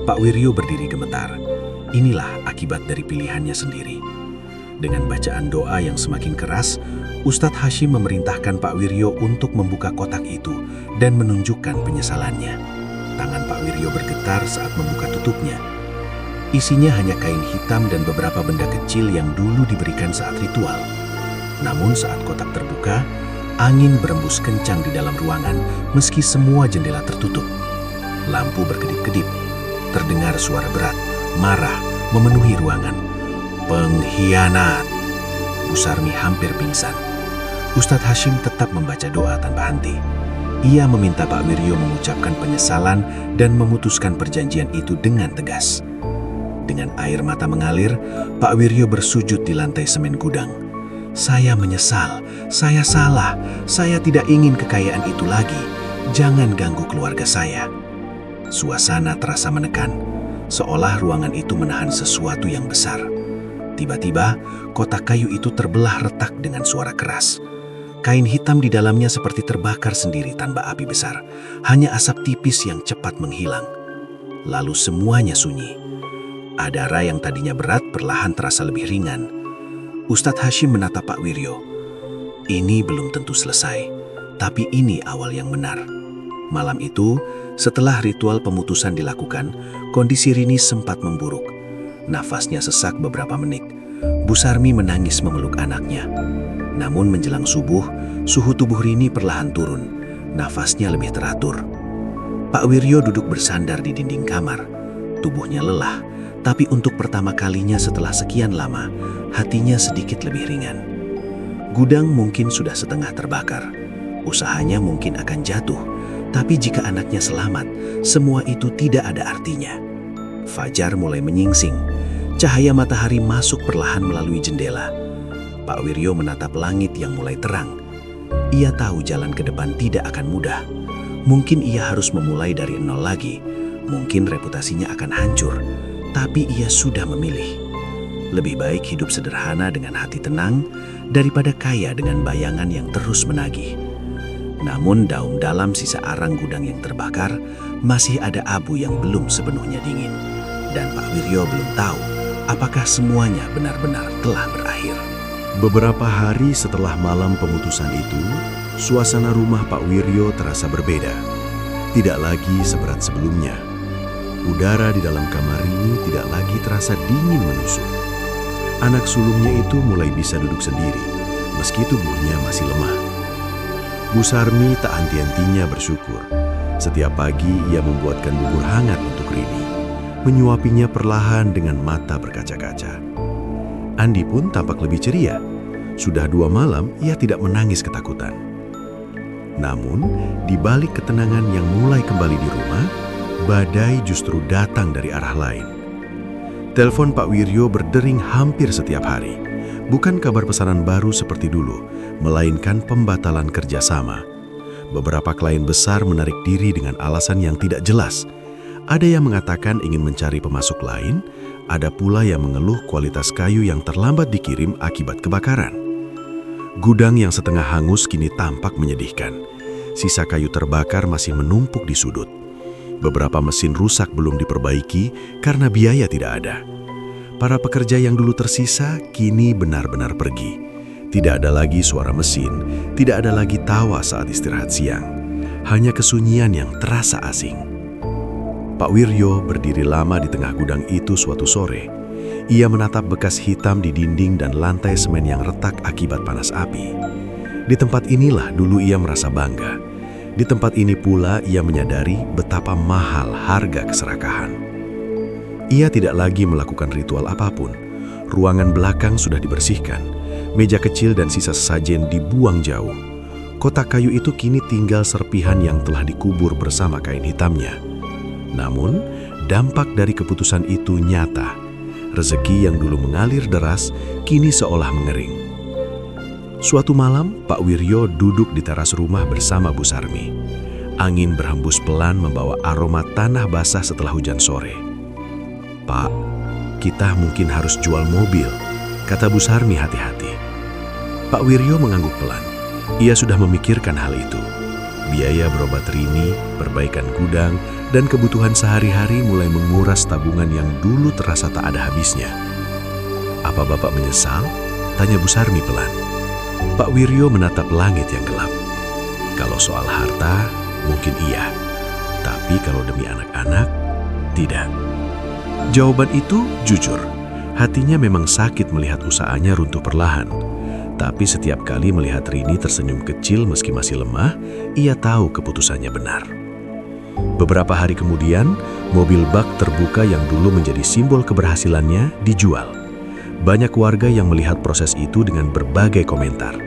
Pak Wiryo berdiri gemetar. Inilah akibat dari pilihannya sendiri. Dengan bacaan doa yang semakin keras, Ustadz Hashim memerintahkan Pak Wiryo untuk membuka kotak itu dan menunjukkan penyesalannya. Tangan Pak Wiryo bergetar saat membuka tutupnya. Isinya hanya kain hitam dan beberapa benda kecil yang dulu diberikan saat ritual. Namun saat kotak terbuka, angin berembus kencang di dalam ruangan meski semua jendela tertutup. Lampu berkedip-kedip. Terdengar suara berat, marah, memenuhi ruangan. "Pengkhianat!" Bu Sarmi hampir pingsan. Ustadz Hashim tetap membaca doa tanpa henti. Ia meminta Pak Wiryo mengucapkan penyesalan dan memutuskan perjanjian itu dengan tegas. Dengan air mata mengalir, Pak Wiryo bersujud di lantai semen gudang. "Saya menyesal, saya salah, saya tidak ingin kekayaan itu lagi. Jangan ganggu keluarga saya." Suasana terasa menekan, seolah ruangan itu menahan sesuatu yang besar. Tiba-tiba, kotak kayu itu terbelah retak dengan suara keras. Kain hitam di dalamnya seperti terbakar sendiri tanpa api besar, hanya asap tipis yang cepat menghilang. Lalu semuanya sunyi. Adara yang tadinya berat perlahan terasa lebih ringan. Ustadz Hashim menatap Pak Wiryo. "Ini belum tentu selesai, tapi ini awal yang benar." Malam itu, setelah ritual pemutusan dilakukan, kondisi Rini sempat memburuk. Nafasnya sesak beberapa menit. Bu Sarmi menangis memeluk anaknya. Namun menjelang subuh, suhu tubuh Rini perlahan turun. Nafasnya lebih teratur. Pak Wiryo duduk bersandar di dinding kamar. Tubuhnya lelah, tapi untuk pertama kalinya setelah sekian lama, hatinya sedikit lebih ringan. Gudang mungkin sudah setengah terbakar. Usahanya mungkin akan jatuh, tapi jika anaknya selamat, semua itu tidak ada artinya. Fajar mulai menyingsing. Cahaya matahari masuk perlahan melalui jendela. Pak Wiryo menatap langit yang mulai terang. Ia tahu jalan ke depan tidak akan mudah. Mungkin ia harus memulai dari nol lagi. Mungkin reputasinya akan hancur. Tapi ia sudah memilih. Lebih baik hidup sederhana dengan hati tenang daripada kaya dengan bayangan yang terus menagih. Namun dalam sisa arang gudang yang terbakar, masih ada abu yang belum sepenuhnya dingin. Dan Pak Wiryo belum tahu apakah semuanya benar-benar telah berakhir. Beberapa hari setelah malam pemutusan itu, suasana rumah Pak Wiryo terasa berbeda. Tidak lagi seberat sebelumnya. Udara di dalam kamar Rini tidak lagi terasa dingin menusuk. Anak sulungnya itu mulai bisa duduk sendiri, meski tubuhnya masih lemah. Bu Sarmi tak henti-hentinya bersyukur. Setiap pagi ia membuatkan bubur hangat untuk Rini, menyuapinya perlahan dengan mata berkaca-kaca. Andi pun tampak lebih ceria. Sudah 2 malam ia tidak menangis ketakutan. Namun, di balik ketenangan yang mulai kembali di rumah, badai justru datang dari arah lain. Telepon Pak Wiryo berdering hampir setiap hari. Bukan kabar pesanan baru seperti dulu, melainkan pembatalan kerjasama. Beberapa klien besar menarik diri dengan alasan yang tidak jelas. Ada yang mengatakan ingin mencari pemasok lain, ada pula yang mengeluh kualitas kayu yang terlambat dikirim akibat kebakaran. Gudang yang setengah hangus kini tampak menyedihkan. Sisa kayu terbakar masih menumpuk di sudut. Beberapa mesin rusak belum diperbaiki karena biaya tidak ada. Para pekerja yang dulu tersisa kini benar-benar pergi. Tidak ada lagi suara mesin, tidak ada lagi tawa saat istirahat siang. Hanya kesunyian yang terasa asing. Pak Wiryo berdiri lama di tengah gudang itu suatu sore. Ia menatap bekas hitam di dinding dan lantai semen yang retak akibat panas api. Di tempat inilah dulu ia merasa bangga. Di tempat ini pula ia menyadari betapa mahal harga keserakahan. Ia tidak lagi melakukan ritual apapun. Ruangan belakang sudah dibersihkan. Meja kecil dan sisa sesajen dibuang jauh. Kotak kayu itu kini tinggal serpihan yang telah dikubur bersama kain hitamnya. Namun, dampak dari keputusan itu nyata. Rezeki yang dulu mengalir deras, kini seolah mengering. Suatu malam, Pak Wiryo duduk di teras rumah bersama Bu Sarmi. Angin berhembus pelan membawa aroma tanah basah setelah hujan sore. "Pak, kita mungkin harus jual mobil," kata Bu Sarmi hati-hati. Pak Wiryo mengangguk pelan. Ia sudah memikirkan hal itu. Biaya berobat Rini, perbaikan gudang, dan kebutuhan sehari-hari mulai menguras tabungan yang dulu terasa tak ada habisnya. "Apa Bapak menyesal?" tanya Bu Sarmi pelan. Pak Wiryo menatap langit yang gelap. "Kalau soal harta, mungkin iya. Tapi kalau demi anak-anak, tidak." Jawaban itu jujur. Hatinya memang sakit melihat usahanya runtuh perlahan. Tapi setiap kali melihat Rini tersenyum kecil meski masih lemah, ia tahu keputusannya benar. Beberapa hari kemudian, mobil bak terbuka yang dulu menjadi simbol keberhasilannya dijual. Banyak warga yang melihat proses itu dengan berbagai komentar.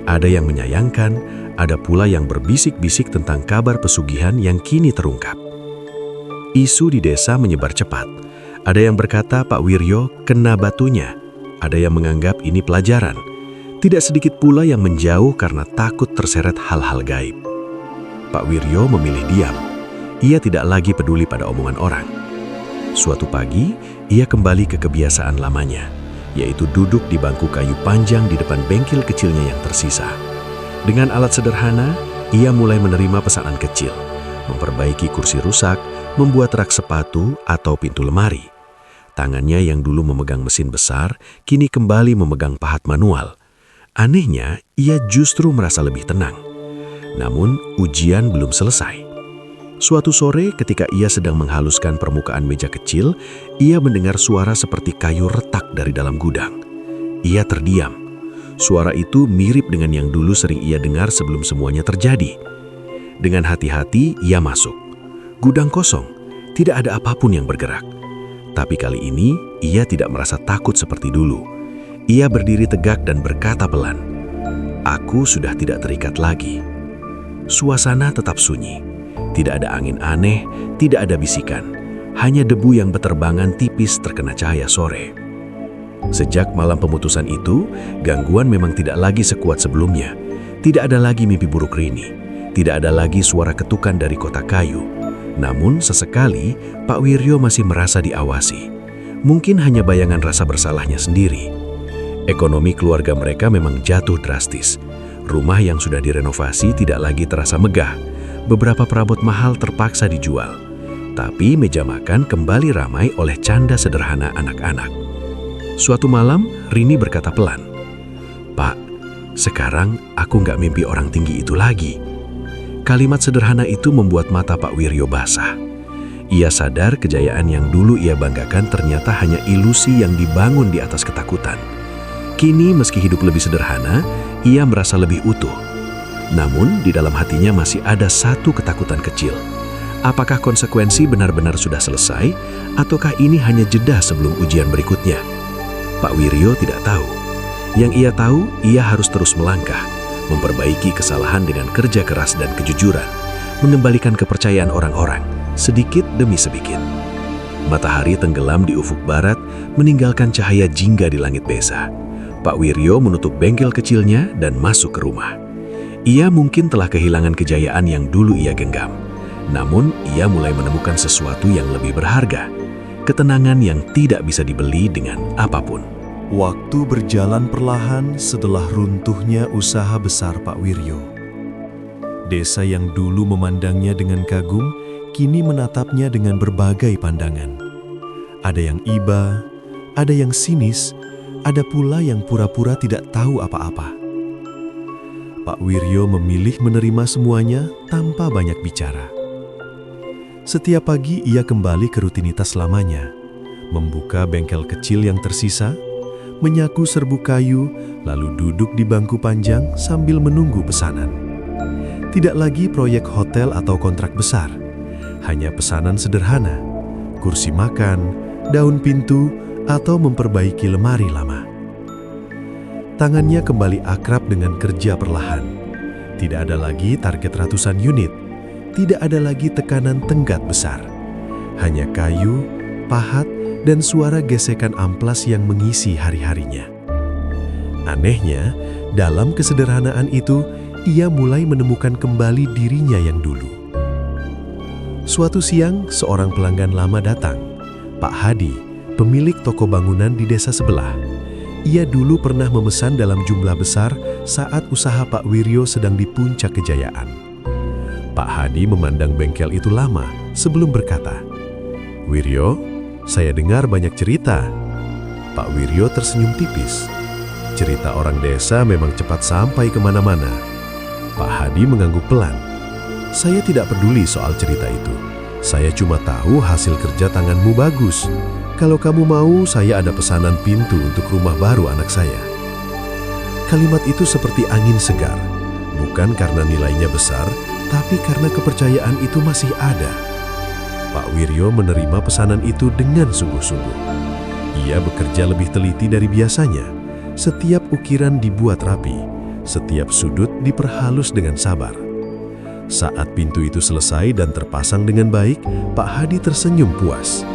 Ada yang menyayangkan, ada pula yang berbisik-bisik tentang kabar pesugihan yang kini terungkap. Isu di desa menyebar cepat. Ada yang berkata Pak Wiryo kena batunya. Ada yang menganggap ini pelajaran. Tidak sedikit pula yang menjauh karena takut terseret hal-hal gaib. Pak Wiryo memilih diam. Ia tidak lagi peduli pada omongan orang. Suatu pagi, ia kembali ke kebiasaan lamanya, yaitu duduk di bangku kayu panjang di depan bengkel kecilnya yang tersisa. Dengan alat sederhana, ia mulai menerima pesanan kecil, memperbaiki kursi rusak, membuat rak sepatu atau pintu lemari. Tangannya yang dulu memegang mesin besar, kini kembali memegang pahat manual. Anehnya, ia justru merasa lebih tenang. Namun, ujian belum selesai. Suatu sore ketika ia sedang menghaluskan permukaan meja kecil, ia mendengar suara seperti kayu retak dari dalam gudang. Ia terdiam. Suara itu mirip dengan yang dulu sering ia dengar sebelum semuanya terjadi. Dengan hati-hati, ia masuk. Gudang kosong, tidak ada apapun yang bergerak. Tapi kali ini, ia tidak merasa takut seperti dulu. Ia berdiri tegak dan berkata pelan, "Aku sudah tidak terikat lagi." Suasana tetap sunyi. Tidak ada angin aneh, tidak ada bisikan. Hanya debu yang beterbangan tipis terkena cahaya sore. Sejak malam pemutusan itu, gangguan memang tidak lagi sekuat sebelumnya. Tidak ada lagi mimpi buruk Rini. Tidak ada lagi suara ketukan dari kotak kayu. Namun sesekali, Pak Wiryo masih merasa diawasi. Mungkin hanya bayangan rasa bersalahnya sendiri. Ekonomi keluarga mereka memang jatuh drastis. Rumah yang sudah direnovasi tidak lagi terasa megah. Beberapa perabot mahal terpaksa dijual. Tapi meja makan kembali ramai oleh canda sederhana anak-anak. Suatu malam, Rini berkata pelan, "Pak, sekarang aku nggak mimpi orang tinggi itu lagi." Kalimat sederhana itu membuat mata Pak Wiryo basah. Ia sadar kejayaan yang dulu ia banggakan ternyata hanya ilusi yang dibangun di atas ketakutan. Kini meski hidup lebih sederhana, ia merasa lebih utuh. Namun di dalam hatinya masih ada satu ketakutan kecil. Apakah konsekuensi benar-benar sudah selesai, ataukah ini hanya jeda sebelum ujian berikutnya? Pak Wiryo tidak tahu. Yang ia tahu, ia harus terus melangkah, memperbaiki kesalahan dengan kerja keras dan kejujuran, mengembalikan kepercayaan orang-orang, sedikit demi sedikit. Matahari tenggelam di ufuk barat, meninggalkan cahaya jingga di langit desa. Pak Wiryo menutup bengkel kecilnya dan masuk ke rumah. Ia mungkin telah kehilangan kejayaan yang dulu ia genggam. Namun, ia mulai menemukan sesuatu yang lebih berharga. Ketenangan yang tidak bisa dibeli dengan apapun. Waktu berjalan perlahan setelah runtuhnya usaha besar Pak Wiryo. Desa yang dulu memandangnya dengan kagum, kini menatapnya dengan berbagai pandangan. Ada yang iba, ada yang sinis, ada pula yang pura-pura tidak tahu apa-apa. Pak Wiryo memilih menerima semuanya tanpa banyak bicara. Setiap pagi ia kembali ke rutinitas lamanya, membuka bengkel kecil yang tersisa, menyaku serbuk kayu, lalu duduk di bangku panjang sambil menunggu pesanan. Tidak lagi proyek hotel atau kontrak besar, hanya pesanan sederhana, kursi makan, daun pintu, atau memperbaiki lemari lama. Tangannya kembali akrab dengan kerja perlahan. Tidak ada lagi target ratusan unit, tidak ada lagi tekanan tenggat besar. Hanya kayu, pahat, dan suara gesekan amplas yang mengisi hari-harinya. Anehnya, dalam kesederhanaan itu, ia mulai menemukan kembali dirinya yang dulu. Suatu siang, seorang pelanggan lama datang, Pak Hadi, pemilik toko bangunan di desa sebelah. Ia dulu pernah memesan dalam jumlah besar saat usaha Pak Wiryo sedang di puncak kejayaan. Pak Hadi memandang bengkel itu lama sebelum berkata, "Wiryo, saya dengar banyak cerita." Pak Wiryo tersenyum tipis. Cerita orang desa memang cepat sampai kemana-mana. Pak Hadi mengangguk pelan. "Saya tidak peduli soal cerita itu. Saya cuma tahu hasil kerja tanganmu bagus. Kalau kamu mau, saya ada pesanan pintu untuk rumah baru anak saya." Kalimat itu seperti angin segar. Bukan karena nilainya besar, tapi karena kepercayaan itu masih ada. Pak Wiryo menerima pesanan itu dengan sungguh-sungguh. Ia bekerja lebih teliti dari biasanya. Setiap ukiran dibuat rapi, setiap sudut diperhalus dengan sabar. Saat pintu itu selesai dan terpasang dengan baik, Pak Hadi tersenyum puas.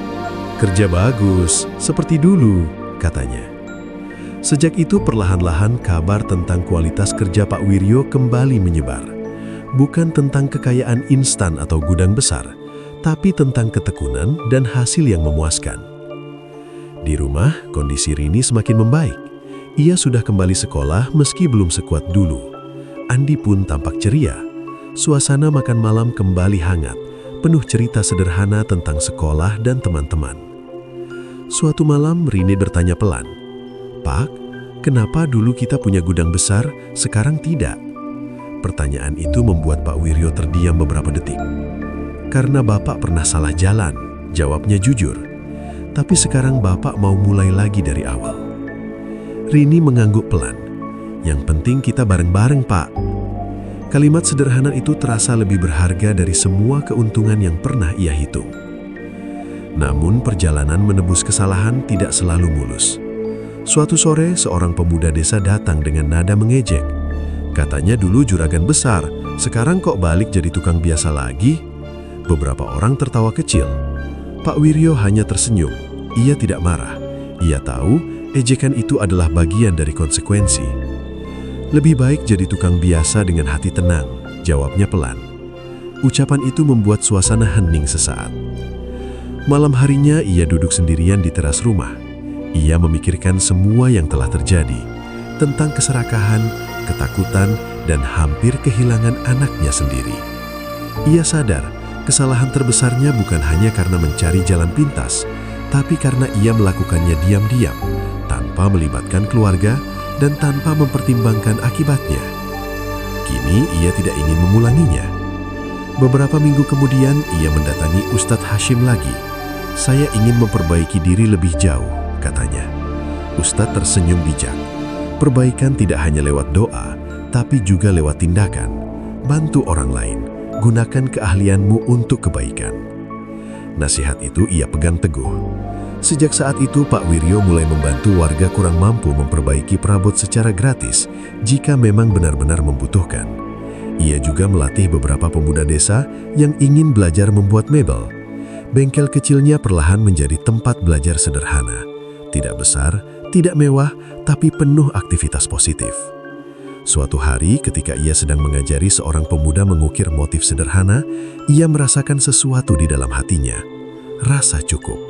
"Kerja bagus, seperti dulu," katanya. Sejak itu perlahan-lahan kabar tentang kualitas kerja Pak Wiryo kembali menyebar. Bukan tentang kekayaan instan atau gudang besar, tapi tentang ketekunan dan hasil yang memuaskan. Di rumah, kondisi Rini semakin membaik. Ia sudah kembali sekolah meski belum sekuat dulu. Andi pun tampak ceria. Suasana makan malam kembali hangat, penuh cerita sederhana tentang sekolah dan teman-teman. Suatu malam Rini bertanya pelan, "Pak, kenapa dulu kita punya gudang besar, sekarang tidak?" Pertanyaan itu membuat Pak Wiryo terdiam beberapa detik. "Karena Bapak pernah salah jalan," jawabnya jujur. "Tapi sekarang Bapak mau mulai lagi dari awal." Rini mengangguk pelan. "Yang penting kita bareng-bareng, Pak." Kalimat sederhana itu terasa lebih berharga dari semua keuntungan yang pernah ia hitung. Namun perjalanan menebus kesalahan tidak selalu mulus. Suatu sore, seorang pemuda desa datang dengan nada mengejek. Katanya dulu juragan besar, sekarang kok balik jadi tukang biasa lagi? Beberapa orang tertawa kecil. Pak Wiryo hanya tersenyum. Ia tidak marah. Ia tahu ejekan itu adalah bagian dari konsekuensi. "Lebih baik jadi tukang biasa dengan hati tenang," jawabnya pelan. Ucapan itu membuat suasana hening sesaat. Malam harinya ia duduk sendirian di teras rumah. Ia memikirkan semua yang telah terjadi, tentang keserakahan, ketakutan, dan hampir kehilangan anaknya sendiri. Ia sadar kesalahan terbesarnya bukan hanya karena mencari jalan pintas, tapi karena ia melakukannya diam-diam, tanpa melibatkan keluarga, dan tanpa mempertimbangkan akibatnya. Kini ia tidak ingin mengulanginya. Beberapa minggu kemudian, ia mendatangi Ustadz Hashim lagi. "Saya ingin memperbaiki diri lebih jauh," katanya. Ustadz tersenyum bijak. "Perbaikan tidak hanya lewat doa, tapi juga lewat tindakan. Bantu orang lain, gunakan keahlianmu untuk kebaikan." Nasihat itu ia pegang teguh. Sejak saat itu, Pak Wiryo mulai membantu warga kurang mampu memperbaiki perabot secara gratis jika memang benar-benar membutuhkan. Ia juga melatih beberapa pemuda desa yang ingin belajar membuat mebel. Bengkel kecilnya perlahan menjadi tempat belajar sederhana. Tidak besar, tidak mewah, tapi penuh aktivitas positif. Suatu hari ketika ia sedang mengajari seorang pemuda mengukir motif sederhana, ia merasakan sesuatu di dalam hatinya. Rasa cukup.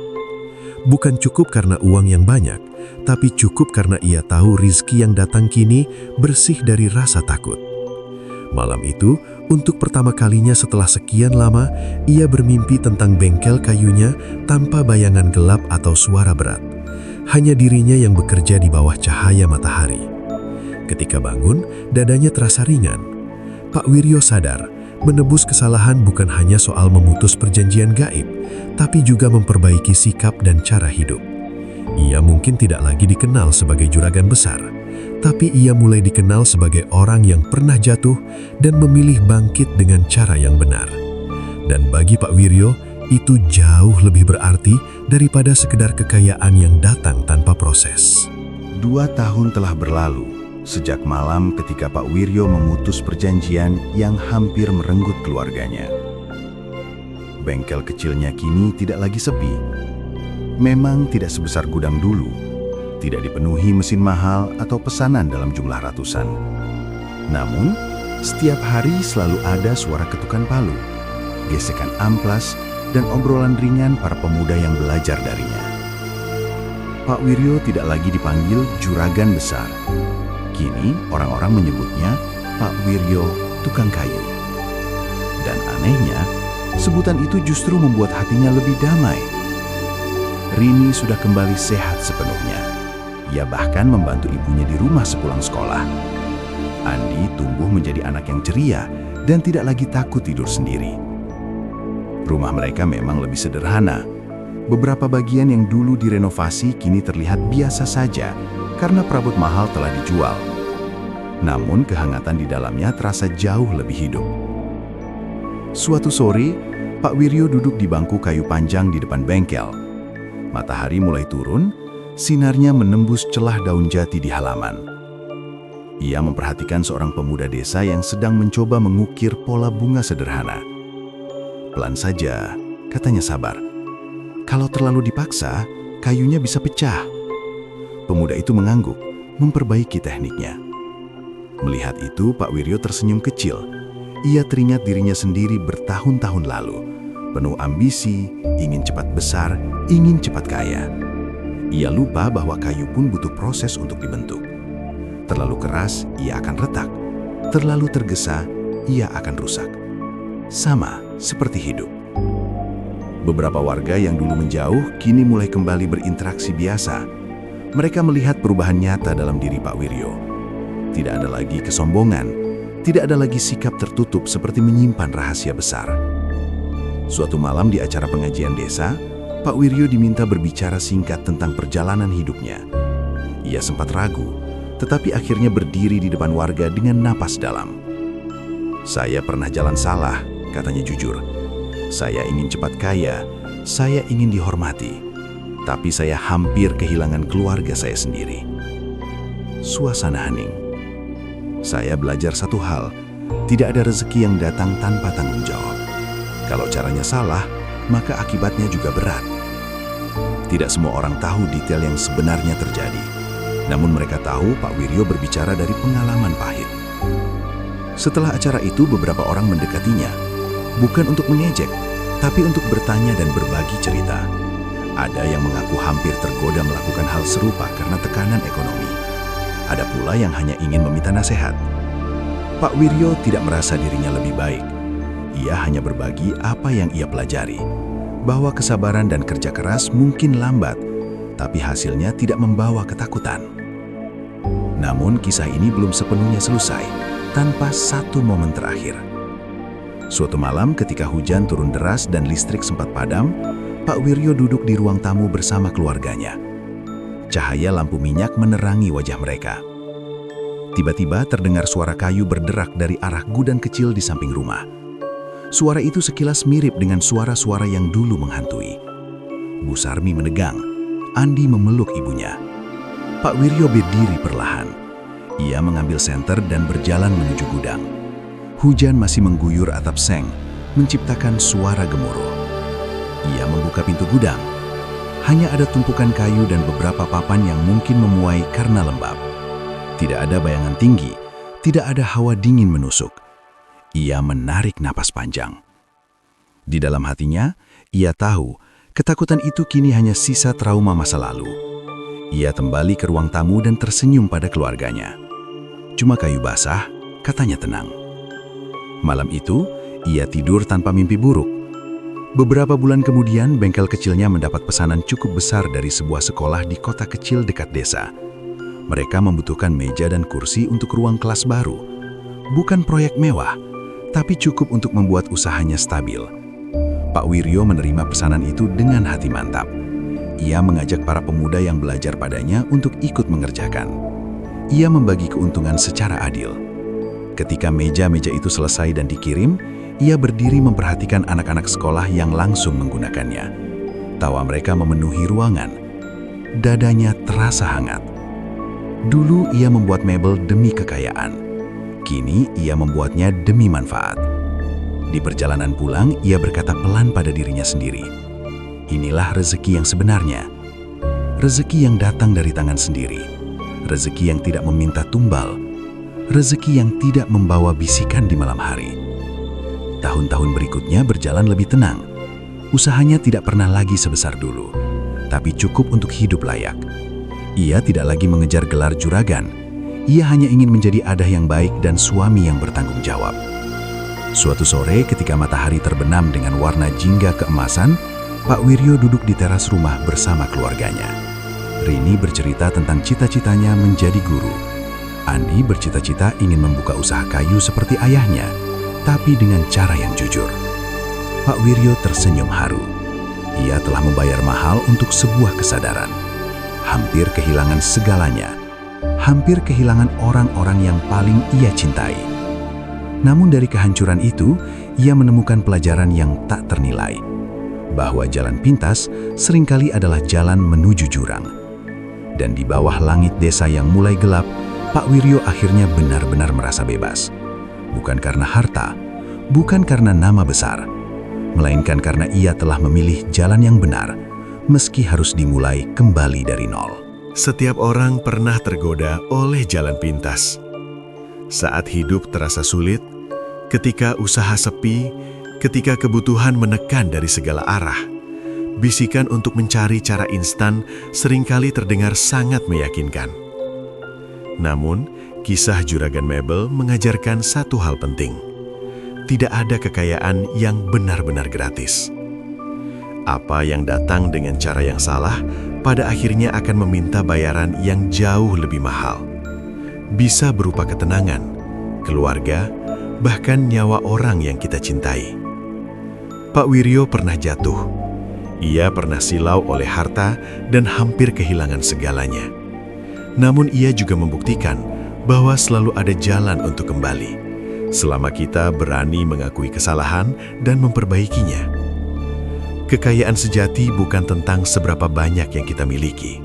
Bukan cukup karena uang yang banyak, tapi cukup karena ia tahu rizki yang datang kini bersih dari rasa takut. Malam itu, untuk pertama kalinya setelah sekian lama, ia bermimpi tentang bengkel kayunya tanpa bayangan gelap atau suara berat. Hanya dirinya yang bekerja di bawah cahaya matahari. Ketika bangun, dadanya terasa ringan. Pak Wiryo sadar, menebus kesalahan bukan hanya soal memutus perjanjian gaib, tapi juga memperbaiki sikap dan cara hidup. Ia mungkin tidak lagi dikenal sebagai juragan besar, tapi ia mulai dikenal sebagai orang yang pernah jatuh dan memilih bangkit dengan cara yang benar. Dan bagi Pak Wiryo, itu jauh lebih berarti daripada sekedar kekayaan yang datang tanpa proses. 2 tahun telah berlalu sejak malam ketika Pak Wiryo memutus perjanjian yang hampir merenggut keluarganya. Bengkel kecilnya kini tidak lagi sepi. Memang tidak sebesar gudang dulu, tidak dipenuhi mesin mahal atau pesanan dalam jumlah ratusan. Namun, setiap hari selalu ada suara ketukan palu, gesekan amplas, dan obrolan ringan para pemuda yang belajar darinya. Pak Wiryo tidak lagi dipanggil juragan besar. Kini orang-orang menyebutnya Pak Wiryo tukang kayu. Dan anehnya, sebutan itu justru membuat hatinya lebih damai. Rini sudah kembali sehat sepenuhnya. Ia bahkan membantu ibunya di rumah sepulang sekolah. Andi tumbuh menjadi anak yang ceria dan tidak lagi takut tidur sendiri. Rumah mereka memang lebih sederhana. Beberapa bagian yang dulu direnovasi kini terlihat biasa saja karena perabot mahal telah dijual. Namun kehangatan di dalamnya terasa jauh lebih hidup. Suatu sore, Pak Wiryo duduk di bangku kayu panjang di depan bengkel. Matahari mulai turun, sinarnya menembus celah daun jati di halaman. Ia memperhatikan seorang pemuda desa yang sedang mencoba mengukir pola bunga sederhana. "Pelan saja," katanya sabar. "Kalau terlalu dipaksa, kayunya bisa pecah." Pemuda itu mengangguk, memperbaiki tekniknya. Melihat itu, Pak Wiryo tersenyum kecil. Ia teringat dirinya sendiri bertahun-tahun lalu, penuh ambisi, ingin cepat besar, ingin cepat kaya. Ia lupa bahwa kayu pun butuh proses untuk dibentuk. Terlalu keras, ia akan retak. Terlalu tergesa, ia akan rusak. Sama seperti hidup. Beberapa warga yang dulu menjauh kini mulai kembali berinteraksi biasa. Mereka melihat perubahan nyata dalam diri Pak Wiryo. Tidak ada lagi kesombongan, tidak ada lagi sikap tertutup seperti menyimpan rahasia besar. Suatu malam di acara pengajian desa, Pak Wiryo diminta berbicara singkat tentang perjalanan hidupnya. Ia sempat ragu, tetapi akhirnya berdiri di depan warga dengan napas dalam. "Saya pernah jalan salah," katanya jujur. "Saya ingin cepat kaya, saya ingin dihormati, tapi saya hampir kehilangan keluarga saya sendiri." Suasana hening. "Saya belajar satu hal, tidak ada rezeki yang datang tanpa tanggung jawab. Kalau caranya salah, maka akibatnya juga berat." Tidak semua orang tahu detail yang sebenarnya terjadi. Namun mereka tahu Pak Wiryo berbicara dari pengalaman pahit. Setelah acara itu, beberapa orang mendekatinya. Bukan untuk mengejek, tapi untuk bertanya dan berbagi cerita. Ada yang mengaku hampir tergoda melakukan hal serupa karena tekanan ekonomi. Ada pula yang hanya ingin meminta nasihat. Pak Wiryo tidak merasa dirinya lebih baik. Ia hanya berbagi apa yang ia pelajari. Bahwa kesabaran dan kerja keras mungkin lambat, tapi hasilnya tidak membawa ketakutan. Namun kisah ini belum sepenuhnya selesai tanpa satu momen terakhir. Suatu malam ketika hujan turun deras dan listrik sempat padam, Pak Wiryo duduk di ruang tamu bersama keluarganya. Cahaya lampu minyak menerangi wajah mereka. Tiba-tiba terdengar suara kayu berderak dari arah gudang kecil di samping rumah. Suara itu sekilas mirip dengan suara-suara yang dulu menghantui. Bu Sarmi menegang. Andi memeluk ibunya. Pak Wiryo berdiri perlahan. Ia mengambil senter dan berjalan menuju gudang. Hujan masih mengguyur atap seng, menciptakan suara gemuruh. Ia membuka pintu gudang. Hanya ada tumpukan kayu dan beberapa papan yang mungkin memuai karena lembab. Tidak ada bayangan tinggi, tidak ada hawa dingin menusuk. Ia menarik napas panjang. Di dalam hatinya, ia tahu ketakutan itu kini hanya sisa trauma masa lalu. Ia kembali ke ruang tamu dan tersenyum pada keluarganya. Cuma kayu basah, katanya tenang. Malam itu, ia tidur tanpa mimpi buruk. Beberapa bulan kemudian, bengkel kecilnya mendapat pesanan cukup besar dari sebuah sekolah di kota kecil dekat desa. Mereka membutuhkan meja dan kursi untuk ruang kelas baru. Bukan proyek mewah, tapi cukup untuk membuat usahanya stabil. Pak Wiryo menerima pesanan itu dengan hati mantap. Ia mengajak para pemuda yang belajar padanya untuk ikut mengerjakan. Ia membagi keuntungan secara adil. Ketika meja-meja itu selesai dan dikirim, ia berdiri memperhatikan anak-anak sekolah yang langsung menggunakannya. Tawa mereka memenuhi ruangan. Dadanya terasa hangat. Dulu ia membuat mebel demi kekayaan. Kini ia membuatnya demi manfaat. Di perjalanan pulang, ia berkata pelan pada dirinya sendiri. Inilah rezeki yang sebenarnya. Rezeki yang datang dari tangan sendiri. Rezeki yang tidak meminta tumbal. Rezeki yang tidak membawa bisikan di malam hari. Tahun-tahun berikutnya berjalan lebih tenang. Usahanya tidak pernah lagi sebesar dulu, tapi cukup untuk hidup layak. Ia tidak lagi mengejar gelar juragan. Ia hanya ingin menjadi adah yang baik dan suami yang bertanggung jawab. Suatu sore ketika matahari terbenam dengan warna jingga keemasan, Pak Wiryo duduk di teras rumah bersama keluarganya. Rini bercerita tentang cita-citanya menjadi guru. Andi bercita-cita ingin membuka usaha kayu seperti ayahnya, tapi dengan cara yang jujur. Pak Wiryo tersenyum haru. Ia telah membayar mahal untuk sebuah kesadaran. Hampir kehilangan segalanya. Hampir kehilangan orang-orang yang paling ia cintai. Namun dari kehancuran itu, ia menemukan pelajaran yang tak ternilai. Bahwa jalan pintas seringkali adalah jalan menuju jurang. Dan di bawah langit desa yang mulai gelap, Pak Wiryo akhirnya benar-benar merasa bebas. Bukan karena harta, bukan karena nama besar, melainkan karena ia telah memilih jalan yang benar, meski harus dimulai kembali dari nol. Setiap orang pernah tergoda oleh jalan pintas. Saat hidup terasa sulit, ketika usaha sepi, ketika kebutuhan menekan dari segala arah, bisikan untuk mencari cara instan seringkali terdengar sangat meyakinkan. Namun, kisah juragan mebel mengajarkan satu hal penting. Tidak ada kekayaan yang benar-benar gratis. Apa yang datang dengan cara yang salah, pada akhirnya akan meminta bayaran yang jauh lebih mahal. Bisa berupa ketenangan, keluarga, bahkan nyawa orang yang kita cintai. Pak Wiryo pernah jatuh. Ia pernah silau oleh harta dan hampir kehilangan segalanya. Namun ia juga membuktikan bahwa selalu ada jalan untuk kembali, selama kita berani mengakui kesalahan dan memperbaikinya. Kekayaan sejati bukan tentang seberapa banyak yang kita miliki,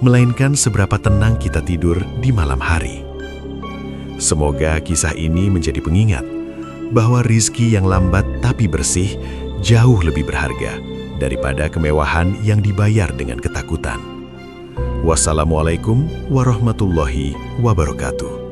melainkan seberapa tenang kita tidur di malam hari. Semoga kisah ini menjadi pengingat bahwa rizki yang lambat tapi bersih jauh lebih berharga daripada kemewahan yang dibayar dengan ketakutan. Wassalamualaikum warahmatullahi wabarakatuh.